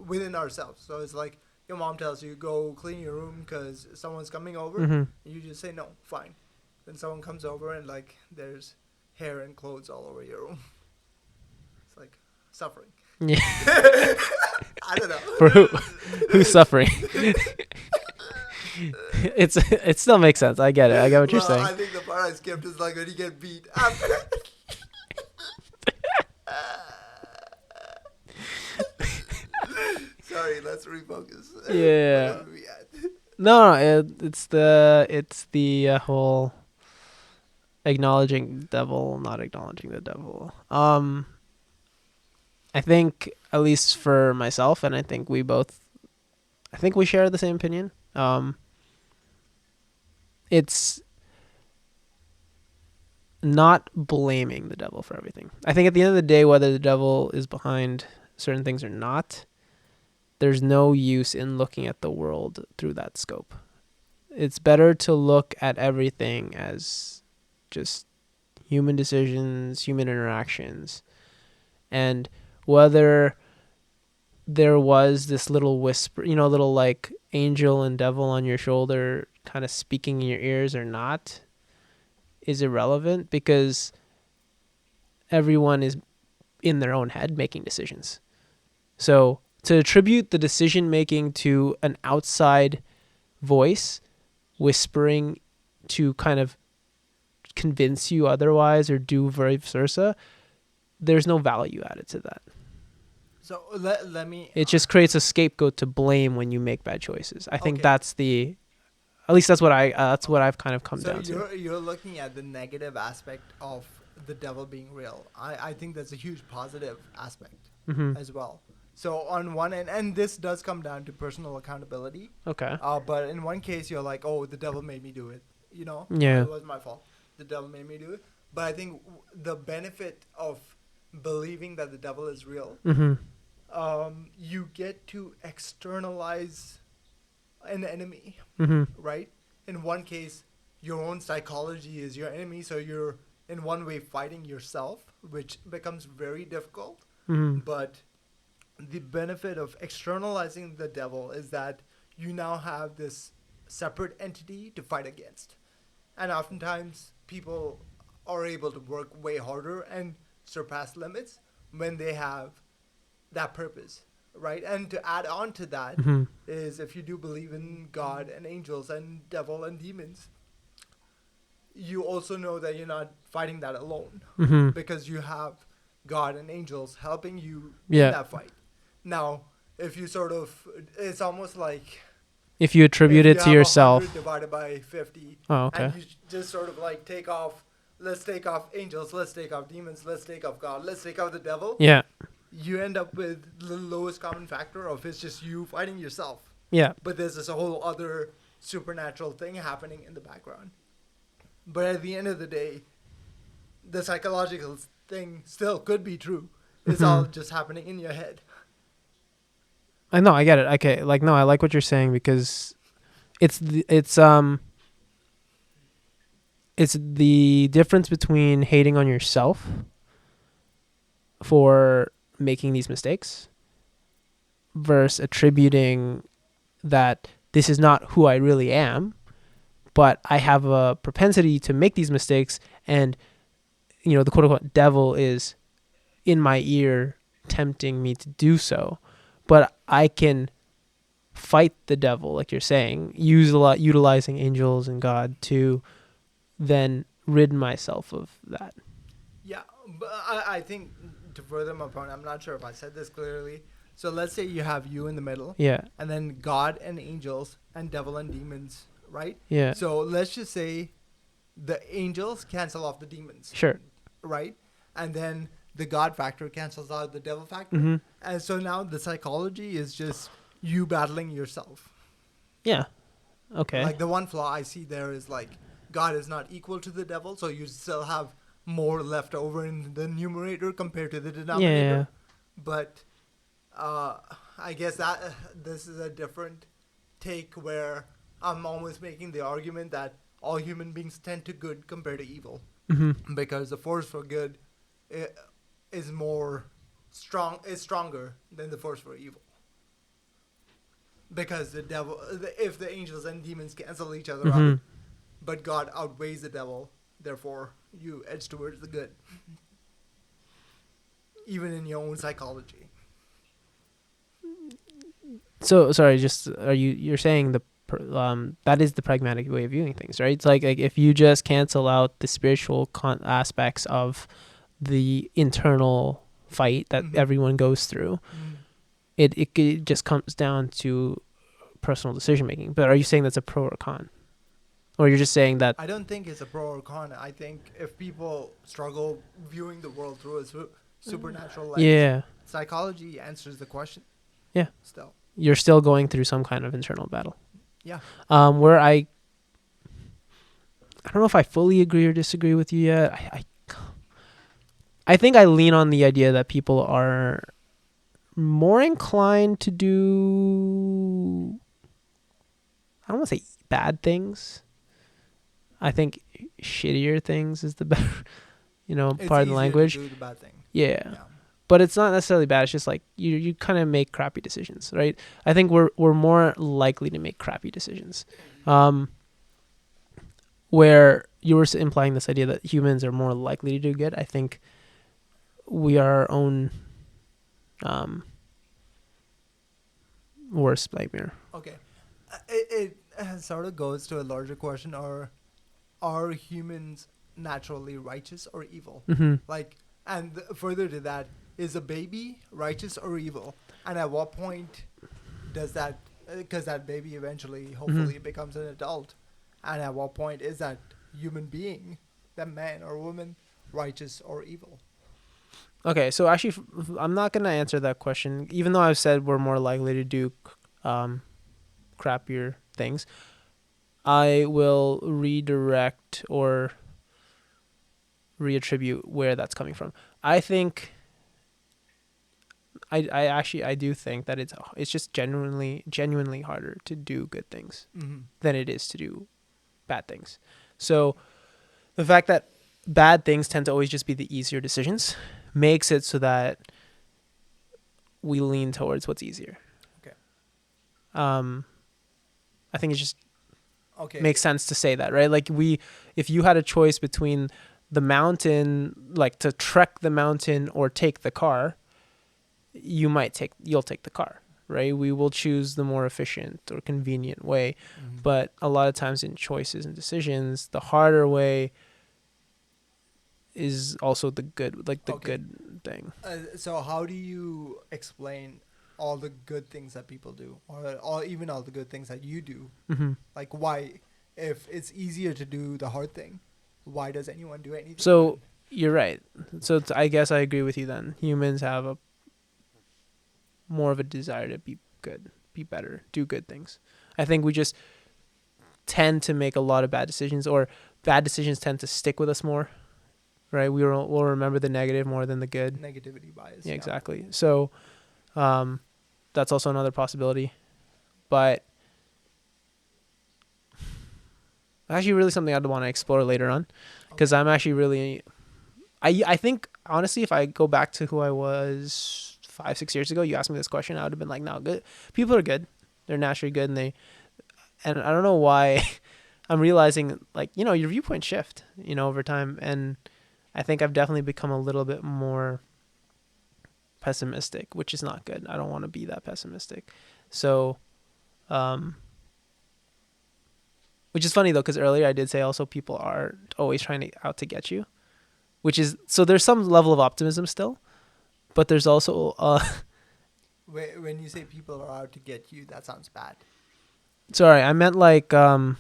within ourselves. So it's like your mom tells you, go clean your room because someone's coming over, and you just say no, fine. Then someone comes over and like there's hair and clothes all over your room. It's like suffering. Yeah. I don't know. For who? Who's suffering? It still makes sense. I get it. I get what you're saying. I think the part I skipped is like when you get beat. Sorry, let's refocus. Yeah. No, it's the whole acknowledging the devil, not acknowledging the devil. I think, at least for myself, and I think we share the same opinion. It's not blaming the devil for everything. I think at the end of the day, whether the devil is behind certain things or not, there's no use in looking at the world through that scope. It's better to look at everything as just human decisions, human interactions, and whether there was this little whisper, little like angel and devil on your shoulder kind of speaking in your ears or not is irrelevant, because everyone is in their own head making decisions. So to attribute the decision making to an outside voice whispering to kind of convince you otherwise or do vice versa, there's no value added to that. So let me. It just creates a scapegoat to blame when you make bad choices. I think Okay. at least that's what I've kind of come So down to. you're looking at the negative aspect of the devil being real. I think that's a huge positive aspect Mm-hmm. as well. So on one end, and this does come down to personal accountability. Okay. But in one case, you're like, oh, the devil made me do it. You know, Yeah. it was my fault. The devil made me do it. But I think the benefit of believing that the devil is real, Mm-hmm. you get to externalize an enemy, Mm-hmm. right? In one case, your own psychology is your enemy, so you're in one way fighting yourself, which becomes very difficult. Mm-hmm. But the benefit of externalizing the devil is that you now have this separate entity to fight against. And oftentimes, people are able to work way harder and surpass limits when they have that purpose, right? And to add on to that Mm-hmm. is, if you do believe in God and angels and devil and demons, you also know that you're not fighting that alone, Mm-hmm. because you have God and angels helping you in Yeah. that fight. Now, if you sort of, it's almost like If you attribute if it you to have 100 yourself. divided by 50, Oh, okay. and you just sort of like take off, let's take off angels, let's take off demons, let's take off God, let's take off the devil, Yeah. you end up with the lowest common factor of it's just you fighting yourself. Yeah. But there's this whole other supernatural thing happening in the background. But at the end of the day, the psychological thing still could be true. It's all Mm-hmm. just happening in your head. I know. I get it. Okay. Like, no, I like what you're saying, because it's it's the difference between hating on yourself for making these mistakes versus attributing that this is not who I really am, but I have a propensity to make these mistakes, and the quote unquote devil is in my ear tempting me to do so. But I can fight the devil, like you're saying, utilizing angels and God to then rid myself of that. Yeah, but I think to further my point, I'm not sure if I said this clearly. So let's say you have you in the middle, Yeah. and then God and angels and devil and demons, right? Yeah. So let's just say the angels cancel off the demons, Sure. right? And then the God factor cancels out the devil factor. Mm-hmm. And so now the psychology is just you battling yourself. Yeah. Okay. Like the one flaw I see there is like God is not equal to the devil, so you still have more left over in the numerator compared to the denominator. Yeah. But I guess that this is a different take where I'm almost making the argument that all human beings tend to good compared to evil, Mm-hmm. because the force for good i- is stronger than the force for evil. Because the devil, if the angels and demons cancel each other Mm-hmm. out, but God outweighs the devil, therefore you edge towards the good, even in your own psychology. So sorry, just you're saying that is the pragmatic way of viewing things, right? It's like if you just cancel out the spiritual aspects of the internal fight that Mhm. everyone goes through, it just comes down to personal decision making. But are you saying that's a pro or con, or you're just saying that? I don't think it's a pro or con. I think if people struggle viewing the world through a supernatural lens, Yeah. psychology answers the question. Yeah. Still. You're still going through some kind of internal battle. Yeah. Where I don't know if I fully agree or disagree with you yet. I think I lean on the idea that people are more inclined to do, I don't want to say bad things. I think shittier things is the better, It's part of the easier to language. do the bad thing. Yeah. Yeah. But it's not necessarily bad. It's just like you kind of make crappy decisions, right? I think we're more likely to make crappy decisions. Where you were implying this idea that humans are more likely to do good, I think we are our own worst nightmare. Okay. It sort of goes to a larger question: are humans naturally righteous or evil? Mm-hmm. Like, and further to that, is a baby righteous or evil? And at what point does that? Because that baby eventually, Mm-hmm. hopefully, becomes an adult. And at what point is that human being, that man or woman, righteous or evil? Okay, so actually, I'm not gonna answer that question, even though I've said we're more likely to do um, crappier things. I will redirect or reattribute where that's coming from. I think I do think that it's just genuinely harder to do good things Mm-hmm. than it is to do bad things. So the fact that bad things tend to always just be the easier decisions makes it so that we lean towards what's easier. Okay. Um, I think it just Okay. makes sense to say that, right? Like if you had a choice between the mountain, like to trek the mountain or take the car, you'll take the car, right? We will choose the more efficient or convenient way. Mm-hmm. But a lot of times in choices and decisions, the harder way is also the good, like the Okay. good thing. So how do you explain all the good things that people do, or even all the good things that you do? Hmm. Like, why, if it's easier to do the hard thing, why does anyone do anything So then? you're right. So I guess I agree with you then. Humans have a more of a desire to be good, be better, do good things. I think we just tend to make a lot of bad decisions, or bad decisions tend to stick with us more, right? We'll remember the negative more than the good. Negativity bias. Yeah, Yeah. exactly. So um, that's also another possibility. But actually, really something I'd want to explore later on, because Okay. I'm actually really, I think honestly, if I go back to who I was 5-6 years ago, you asked me this question, I would have been like, no, good. People are good. They're naturally good, and I don't know why. I'm realizing, like, your viewpoint shift, over time, and I think I've definitely become a little bit more pessimistic, which is not good. I don't want to be that pessimistic. So, um, which is funny though, because earlier I did say also people are always trying to out to get you, which is, so there's some level of optimism still, but there's also When you say people are out to get you, that sounds bad. sorry, I meant like I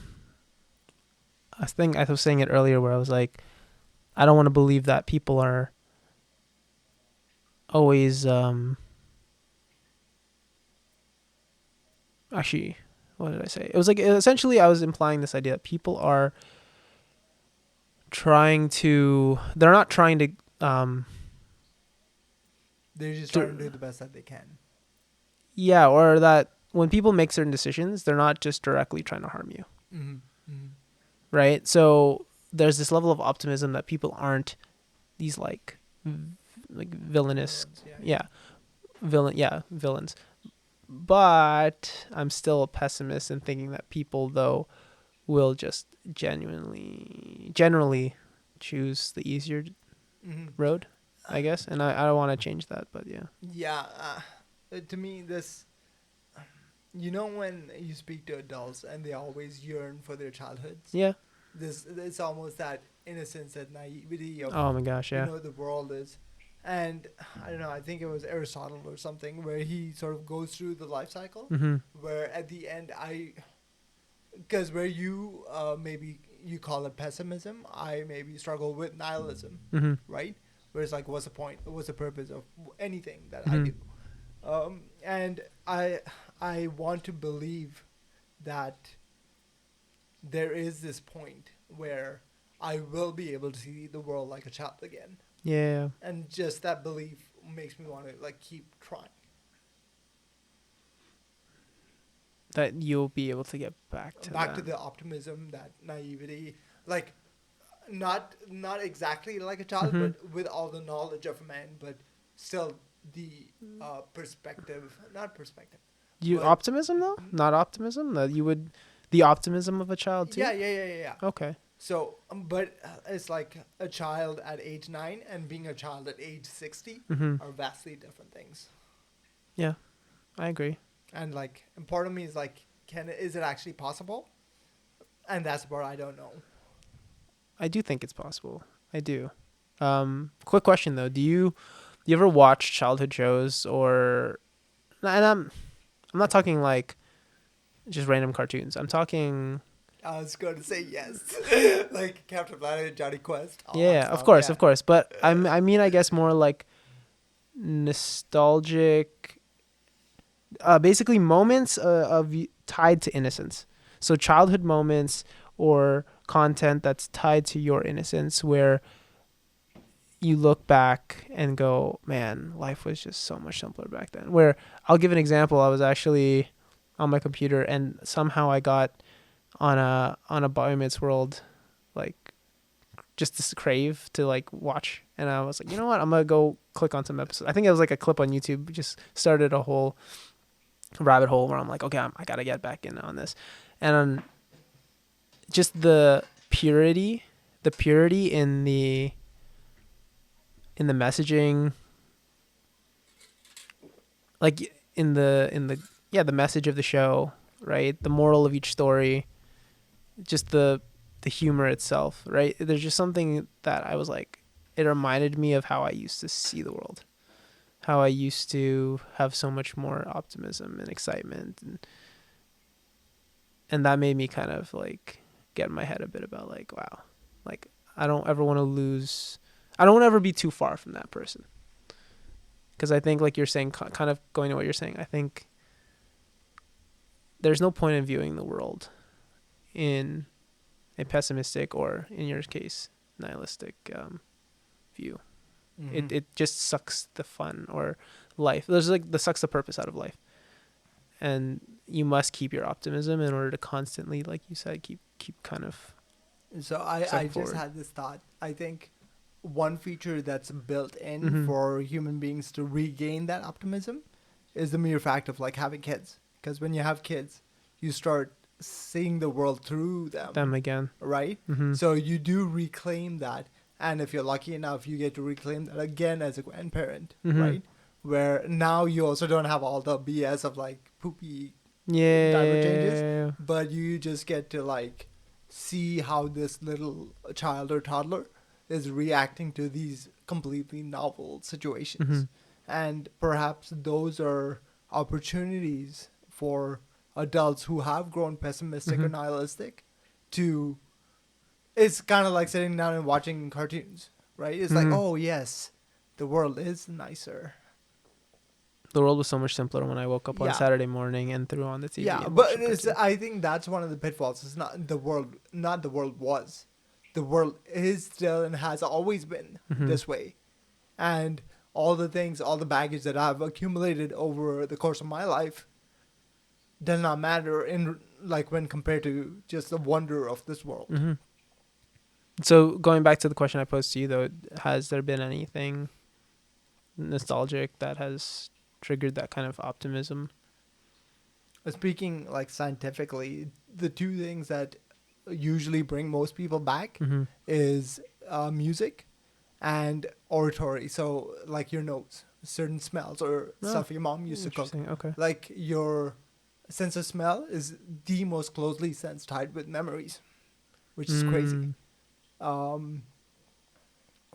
was saying it earlier where I was like, I don't want to believe that people are always actually, what did I say? It was like, essentially I was implying this idea that people are they're not trying to They're just trying to dir- do the best that they can. yeah, or that when people make certain decisions, they're not just directly trying to harm you, Mm-hmm. Mm-hmm. right? So there's this level of optimism that people aren't these like villainous, Villains. Yeah. Yeah. yeah, villains. But I'm still a pessimist in thinking that people though will just generally choose the easier Mm-hmm. road, I guess. And I don't want to change that, but yeah. Yeah. To me, this. You know, when you speak to adults and they always yearn for their childhoods, Yeah. this it's almost that innocence, that naivety of, Oh my gosh, yeah. the world is. And I don't know, I think it was Aristotle or something, where he sort of goes through the life cycle, Mhm. where at the end because where you maybe you call it pessimism, I maybe struggle with nihilism, Mhm. right? where it's like, what's the point? What's the purpose of anything that I Mm-hmm. do? And I want to believe that there is this point where I will be able to see the world like a child again, Yeah. and just that belief makes me want to like keep trying. That you'll be able to get back to Back to that. the optimism, that naivety, like not exactly like a child, Mm-hmm. but with all the knowledge of a man, but still the perspective, not perspective, You but optimism though, not optimism. That you would, the optimism of a child yeah, too. yeah, yeah, yeah, yeah. Okay. So, but it's like a child at age 9 and being a child at age 60 Mm-hmm. are vastly different things. Yeah, I agree. And like, and part of me is like, is it actually possible? And that's the part I don't know. I do think it's possible. I do. Quick question though: do you ever watch childhood shows or? And I'm not talking like just random cartoons. I'm talking. I was going to say yes, like Captain Planet, Johnny Quest, all that Yeah, of stuff. course, Yeah. of course. But I mean, I guess more like nostalgic, basically moments tied to innocence. So childhood moments or content that's tied to your innocence, where you look back and go, man, life was just so much simpler back then. Where I'll give an example. I was actually on my computer and somehow I got on a Boy Meets World, like just this crave to like watch, and I was like, you know what, I'm gonna go click on some episodes. I think it was like a clip on YouTube. Just started a whole rabbit hole where I'm like, okay, I gotta get back in on this, and just the purity in the messaging, like in the yeah, the message of the show, right? The moral of each story, just the humor itself, right? There's just something that I was like, it reminded me of how I used to see the world, how I used to have so much more optimism and excitement, and that made me kind of like get in my head a bit about like, wow, like I don't ever want to lose, I don't want to ever be too far from that person, because I think like you're saying, kind of going to what you're saying, I think there's no point in viewing the world in a pessimistic or, in your case, nihilistic view. Mm-hmm. It just sucks the fun or life. There's like the sucks the purpose out of life, and you must keep your optimism in order to constantly, like you said, keep kind of So I stepping just forward. had this thought. I think one feature that's built in Mm-hmm. for human beings to regain that optimism is the mere fact of like having kids. Because when you have kids, you start seeing the world through Them them, again. right? Mm-hmm. So you do reclaim that. And if you're lucky enough, you get to reclaim that again as a grandparent, Mm-hmm. right? Where now you also don't have all the BS of like poopy diaper changes, Yeah. but you just get to like see how this little child or toddler is reacting to these completely novel Mm-hmm. situations. And perhaps those are opportunities for adults who have grown pessimistic Mm-hmm. or nihilistic to, it's kind of like sitting down and watching cartoons, right? It's like, Mm-hmm. oh yes, the world is nicer. The world was so much simpler when I woke up on Yeah. Saturday morning and threw on the TV Yeah, and but watched a cartoon. I think that's one of the pitfalls. It's not the world, not the world was. The world is still and has always been Mm-hmm. this way. And all the things, all the baggage that I've accumulated over the course of my life does not matter in like when compared to just the wonder of this world. Mm-hmm. So going back to the question I posed to you though, has there been anything nostalgic that has triggered that kind of optimism? Speaking like scientifically, the two things that usually bring most people back Mm-hmm. is music and oratory. So like your nose, certain smells or Oh, stuff your mom used to cook. interesting. Okay. Like your sense of smell is the most closely sensed tied with memories, which is crazy. Mm. Um,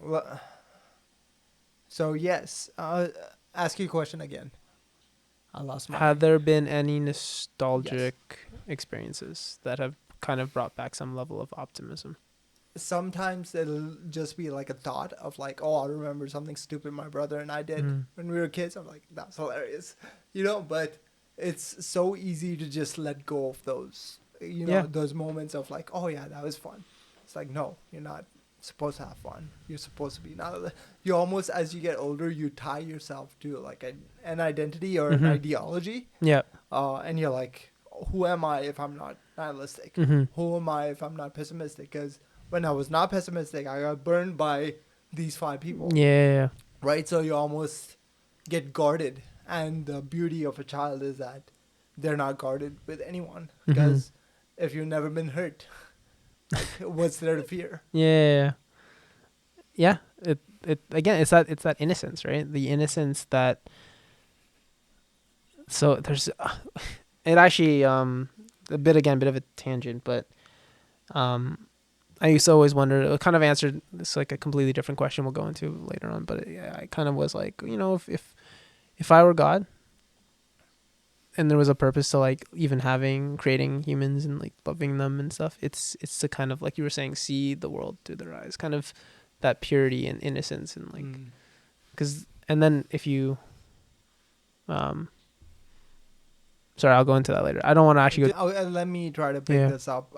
well, so yes, ask your question again. I lost my Have there been any yes. nostalgic experiences that have kind of brought back some level of optimism? sometimes it'll just be like a thought of like, oh, I remember something stupid my brother and I did Mm. when we were kids. I'm like, that's hilarious, you know. But it's so easy to just let go of those, you know, Yeah. those moments of like, oh yeah, that was fun. It's like, no, you're not supposed to have fun. You're supposed to be not. You almost, as you get older, you tie yourself to like an identity or an Mm-hmm. ideology, Yeah. and you're like, who am I if I'm not nihilistic? Mm-hmm. Who am I if I'm not pessimistic? Because when I was not pessimistic, I got burned by these five people, Yeah. right? So you almost get guarded. And the beauty of a child is that they're not guarded with anyone. Mm-hmm. Because if you've never been hurt, like, what's there to fear? Yeah. Yeah. It again. It's that innocence, right? The innocence that. So there's. It actually bit of a tangent, but I used to always wonder. It kind of answered this like a completely different question we'll go into later on, but yeah, I kind of was like, if I were God and there was a purpose to like even having creating humans and like loving them and stuff, it's to kind of like you were saying, see the world through their eyes, kind of that purity and innocence and like Mm. because and then if you um sorry, I'll go into that later. I don't want to actually go. Let me try to pick Yeah. this up.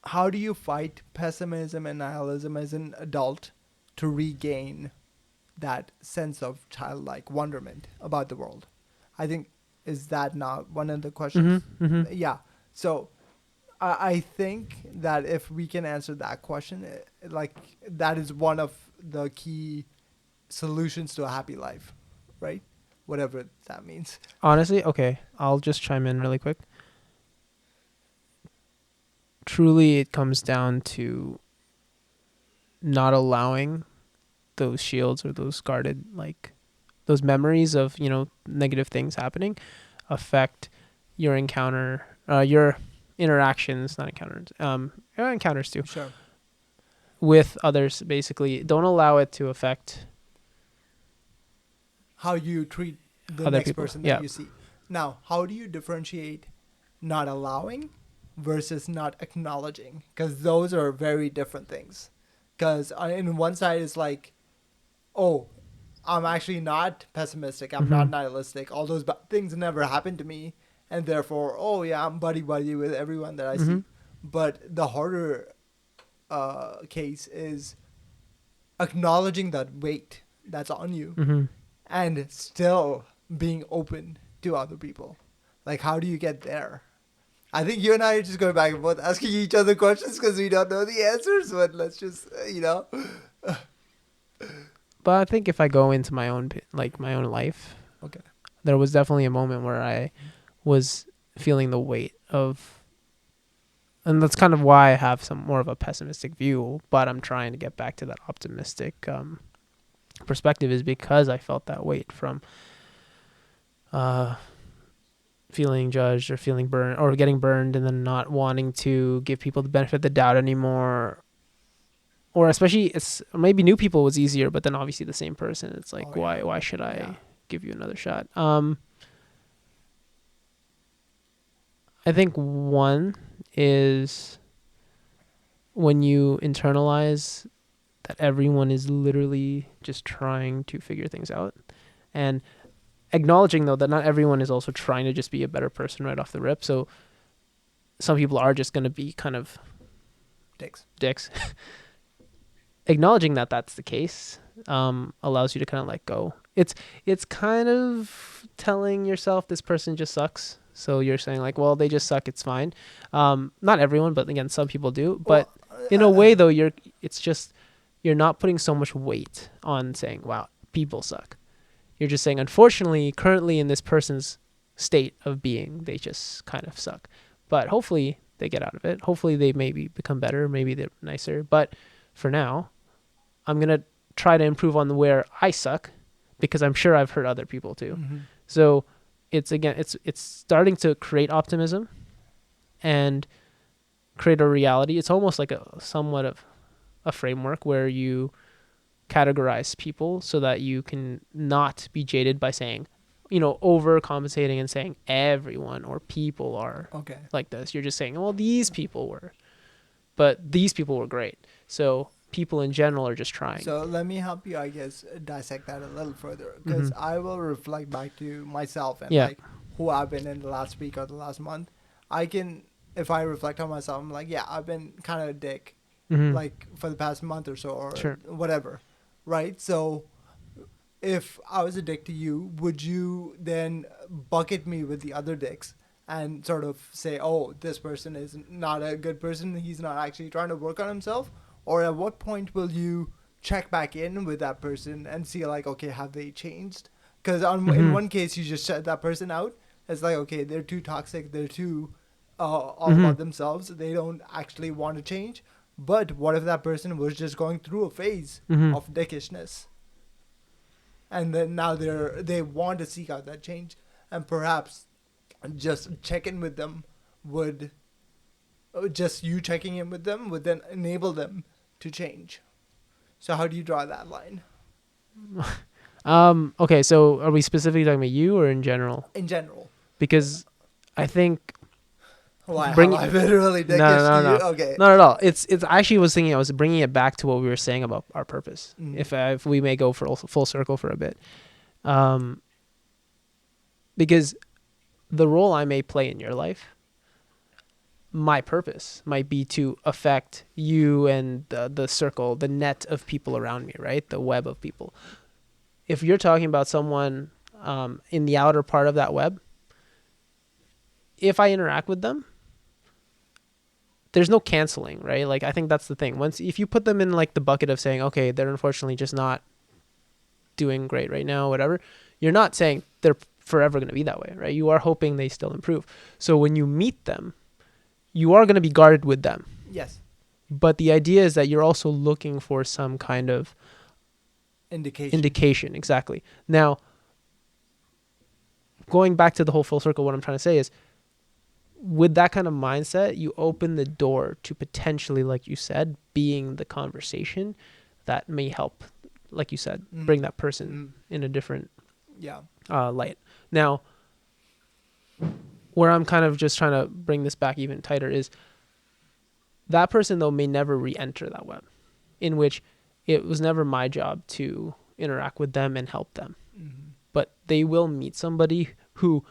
How do you fight pessimism and nihilism as an adult to regain that sense of childlike wonderment about the world? I think, is that not one of the questions? Mm-hmm. Mm-hmm. Yeah. So I think that if we can answer that question, like, that is one of the key solutions to a happy life, right? Whatever that means. Honestly, okay, I'll just chime in really quick. Truly, it comes down to not allowing those shields or those guarded like those memories of negative things happening affect your your interactions, not encounters, your encounters too, Sure. with others. Basically, don't allow it to affect How you treat the other next people. person that Yeah. you see. Now, how do you differentiate not allowing versus not acknowledging? Because those are very different things. Because in one side, it's like, oh, I'm actually not pessimistic. I'm Mm-hmm. not nihilistic. All those things never happened to me. And therefore, oh, yeah, I'm buddy buddy with everyone that I Mm-hmm. see. But the harder case is acknowledging that weight that's on you Mm-hmm. and still being open to other people. Like, how do you get there? I think you and I are just going back and forth asking each other questions because we don't know the answers, but let's just, But I think if I go into my own life, Okay. there was definitely a moment where I was feeling the weight of, and that's kind of why I have some more of a pessimistic view, but I'm trying to get back to that optimistic perspective, is because I felt that weight from uh, feeling judged or feeling burned or getting burned and then not wanting to give people the benefit of the doubt anymore. Or especially it's maybe new people was easier, but then obviously the same person, it's Oh, like, yeah. why should Yeah. I give you another shot? I think one is when you internalize that everyone is literally just trying to figure things out, and acknowledging though that not everyone is also trying to just be a better person right off the rip. So some people are just going to be kind of Dicks. dicks. Acknowledging that that's the case allows you to kind of let go. It's kind of telling yourself this person just sucks. So you're saying like, well, they just suck. It's fine. Not everyone, but again, some people do. But Well, in a way, though, it's just you're not putting so much weight on saying, wow, people suck. You're just saying, unfortunately, currently in this person's state of being, they just kind of suck. But hopefully they get out of it. Hopefully they maybe become better. Maybe they're nicer. But for now, I'm going to try to improve on where I suck, because I'm sure I've hurt other people too. mm-hmm. So it's starting to create optimism and create a reality. It's almost like a somewhat of a framework where you categorize people so that you can not be jaded by saying, overcompensating and saying everyone or people are Okay. like this. You're just saying, well, these people were but these people were great. So people in general are just trying. So let me help you, I guess, dissect that a little further, because Mhm. I will reflect back to myself and Yeah. like who I've been in the last week or the last month. I can, if I reflect on myself, I'm like, yeah, I've been kind of a dick, Mhm. like for the past month or so or Sure. whatever, right? So if I was a dick to you, would you then bucket me with the other dicks and sort of say, oh, this person is not a good person, he's not actually trying to work on himself? Or at what point will you check back in with that person and see, like, okay, have they changed? Because in Mhm. one case, you just shut that person out. It's like, okay, they're too toxic, they're too all Mhm. about themselves, they don't actually want to change. But what if that person was just going through a phase Mhm. of dickishness? And then now they want to seek out that change, and perhaps just check in with them would just you checking in with them would then enable them to change. So how do you draw that line Okay, so are we specifically talking about you or in general? in general? Because I think Why have bring I been really no, dickish to no, you? no, Okay. not at all. It's actually was thinking I was bringing it back to what we were saying about our purpose. Mm. If we may go for full circle for a bit, um, because the role I may play in your life, my purpose might be to affect you and the circle, the net of people around me, right? The web of people. If you're talking about someone in the outer part of that web, if I interact with them, there's no canceling, right? Like I think that's the thing. Once if you put them in like the bucket of saying, okay, they're unfortunately just not doing great right now, whatever, you're not saying they're forever going to be that way, right? You are hoping they still improve. So when you meet them, you are going to be guarded with them. Yes. But the idea is that you're also looking for some kind of Indication. indication. Exactly. Now, going back to the whole full circle, what I'm trying to say is with that kind of mindset, you open the door to potentially, like you said, being the conversation that may help, like you said, bring Mm. that person Mm. in a different Yeah. light. Now, where I'm kind of just trying to bring this back even tighter is that person, though, may never re-enter that web, in which it was never my job to interact with them and help them. Mm. But they will meet somebody who,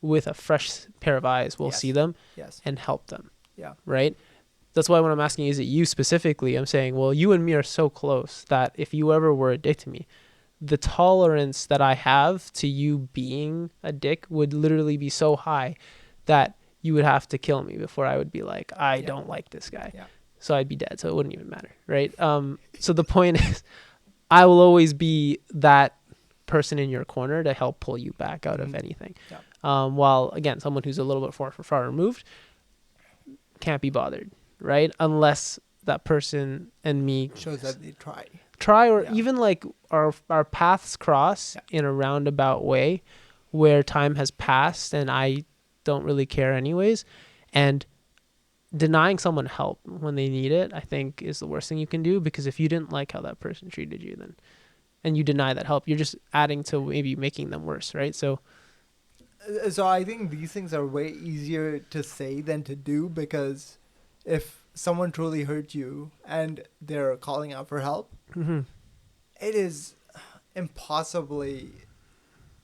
with a fresh pair of eyes, will see Yes. them Yes. and help them, Yeah. right? That's why when I'm asking, is it you specifically, I'm saying, well, you and me are so close that if you ever were a dick to me, the tolerance that I have to you being a dick would literally be so high that you would have to kill me before I would be like, I Yeah. don't like this guy. Yeah. So I'd be dead. So it wouldn't even matter, right? So the point is, I will always be that person in your corner to help pull you back out of Mm. anything. Yeah. While again, someone who's a little bit far removed can't be bothered, right? Unless that person and me Shows that they try. try, or Yeah. even like our paths cross Yeah. in a roundabout way where time has passed and I don't really care anyways. And denying someone help when they need it, I think is the worst thing you can do, because if you didn't like how that person treated you, then and you deny that help, you're just adding to maybe making them worse, right? So So I think these things are way easier to say than to do, because if someone truly hurt you and they're calling out for help, mhm. it is impossibly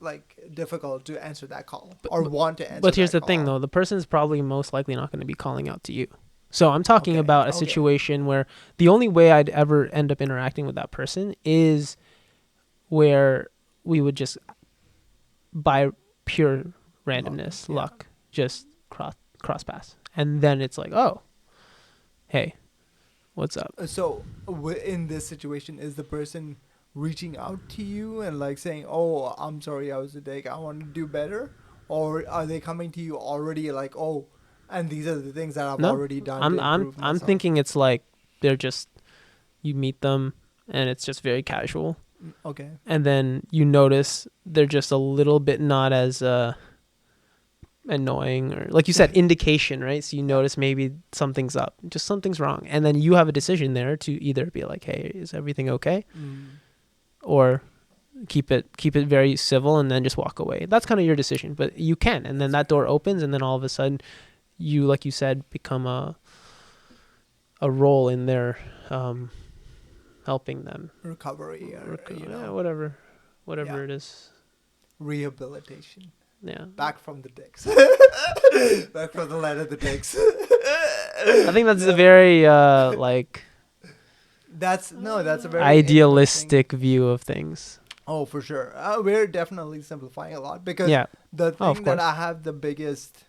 like difficult to answer that call but, or but want to answer but here's that the thing call. though, the person's probably most likely not going to be calling out to you. So I'm talking Okay, about a okay. situation where the only way I'd ever end up interacting with that person is where we would just, by pure Luck, randomness, yeah. luck, just cross paths, and then it's like, oh, hey, what's up? So in this situation, is the person reaching out to you and like saying, "Oh, I'm sorry, I was a dick. I want to do better," or are they coming to you already like, "Oh, and these are the things that I've No, already done to I'm improve I'm myself"? thinking it's like they're just, you meet them and it's just very casual, Mm. Okay. and then you notice they're just a little bit not as annoying, or like you said, indication, right? So you Yeah. notice maybe something's up, just something's wrong, and then you have a decision there to either be like, hey, is everything okay, Mm. or keep it very civil and then just walk away. That's kind of your decision, but you can, and then That's that door opens, and then all of a sudden you, like you said, become a role in their helping them recovery, or yeah, whatever yeah, it is. rehabilitation. Yeah, Back from the dicks. Back from the land of the dicks. I think that's a No, very like that's a very interesting. idealistic view of things. Oh, for sure. We're definitely simplifying a lot, because Yeah. the Oh, of thing that course. I have the biggest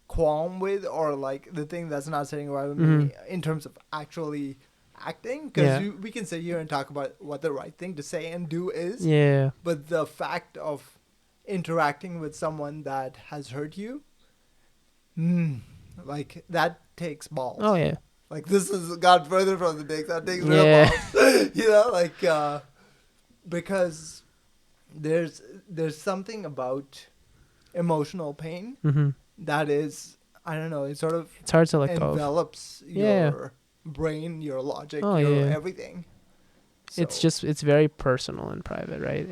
qualm with, or like the thing that's not sitting right with Mm-hmm. me in terms of actually acting, because Yeah. we can sit here and talk about what the right thing to say and do is, Yeah. but the fact of interacting with someone that has hurt you, like that takes Oh balls. yeah. Like this has got further from the dicks. That takes real Yeah. balls. Like because there's something about emotional pain Mm-hmm. that is, I don't know, it sort of It's hard to let go of. envelops Yeah. your brain, your logic, Oh your yeah. everything. It's So just it's very personal and private, right?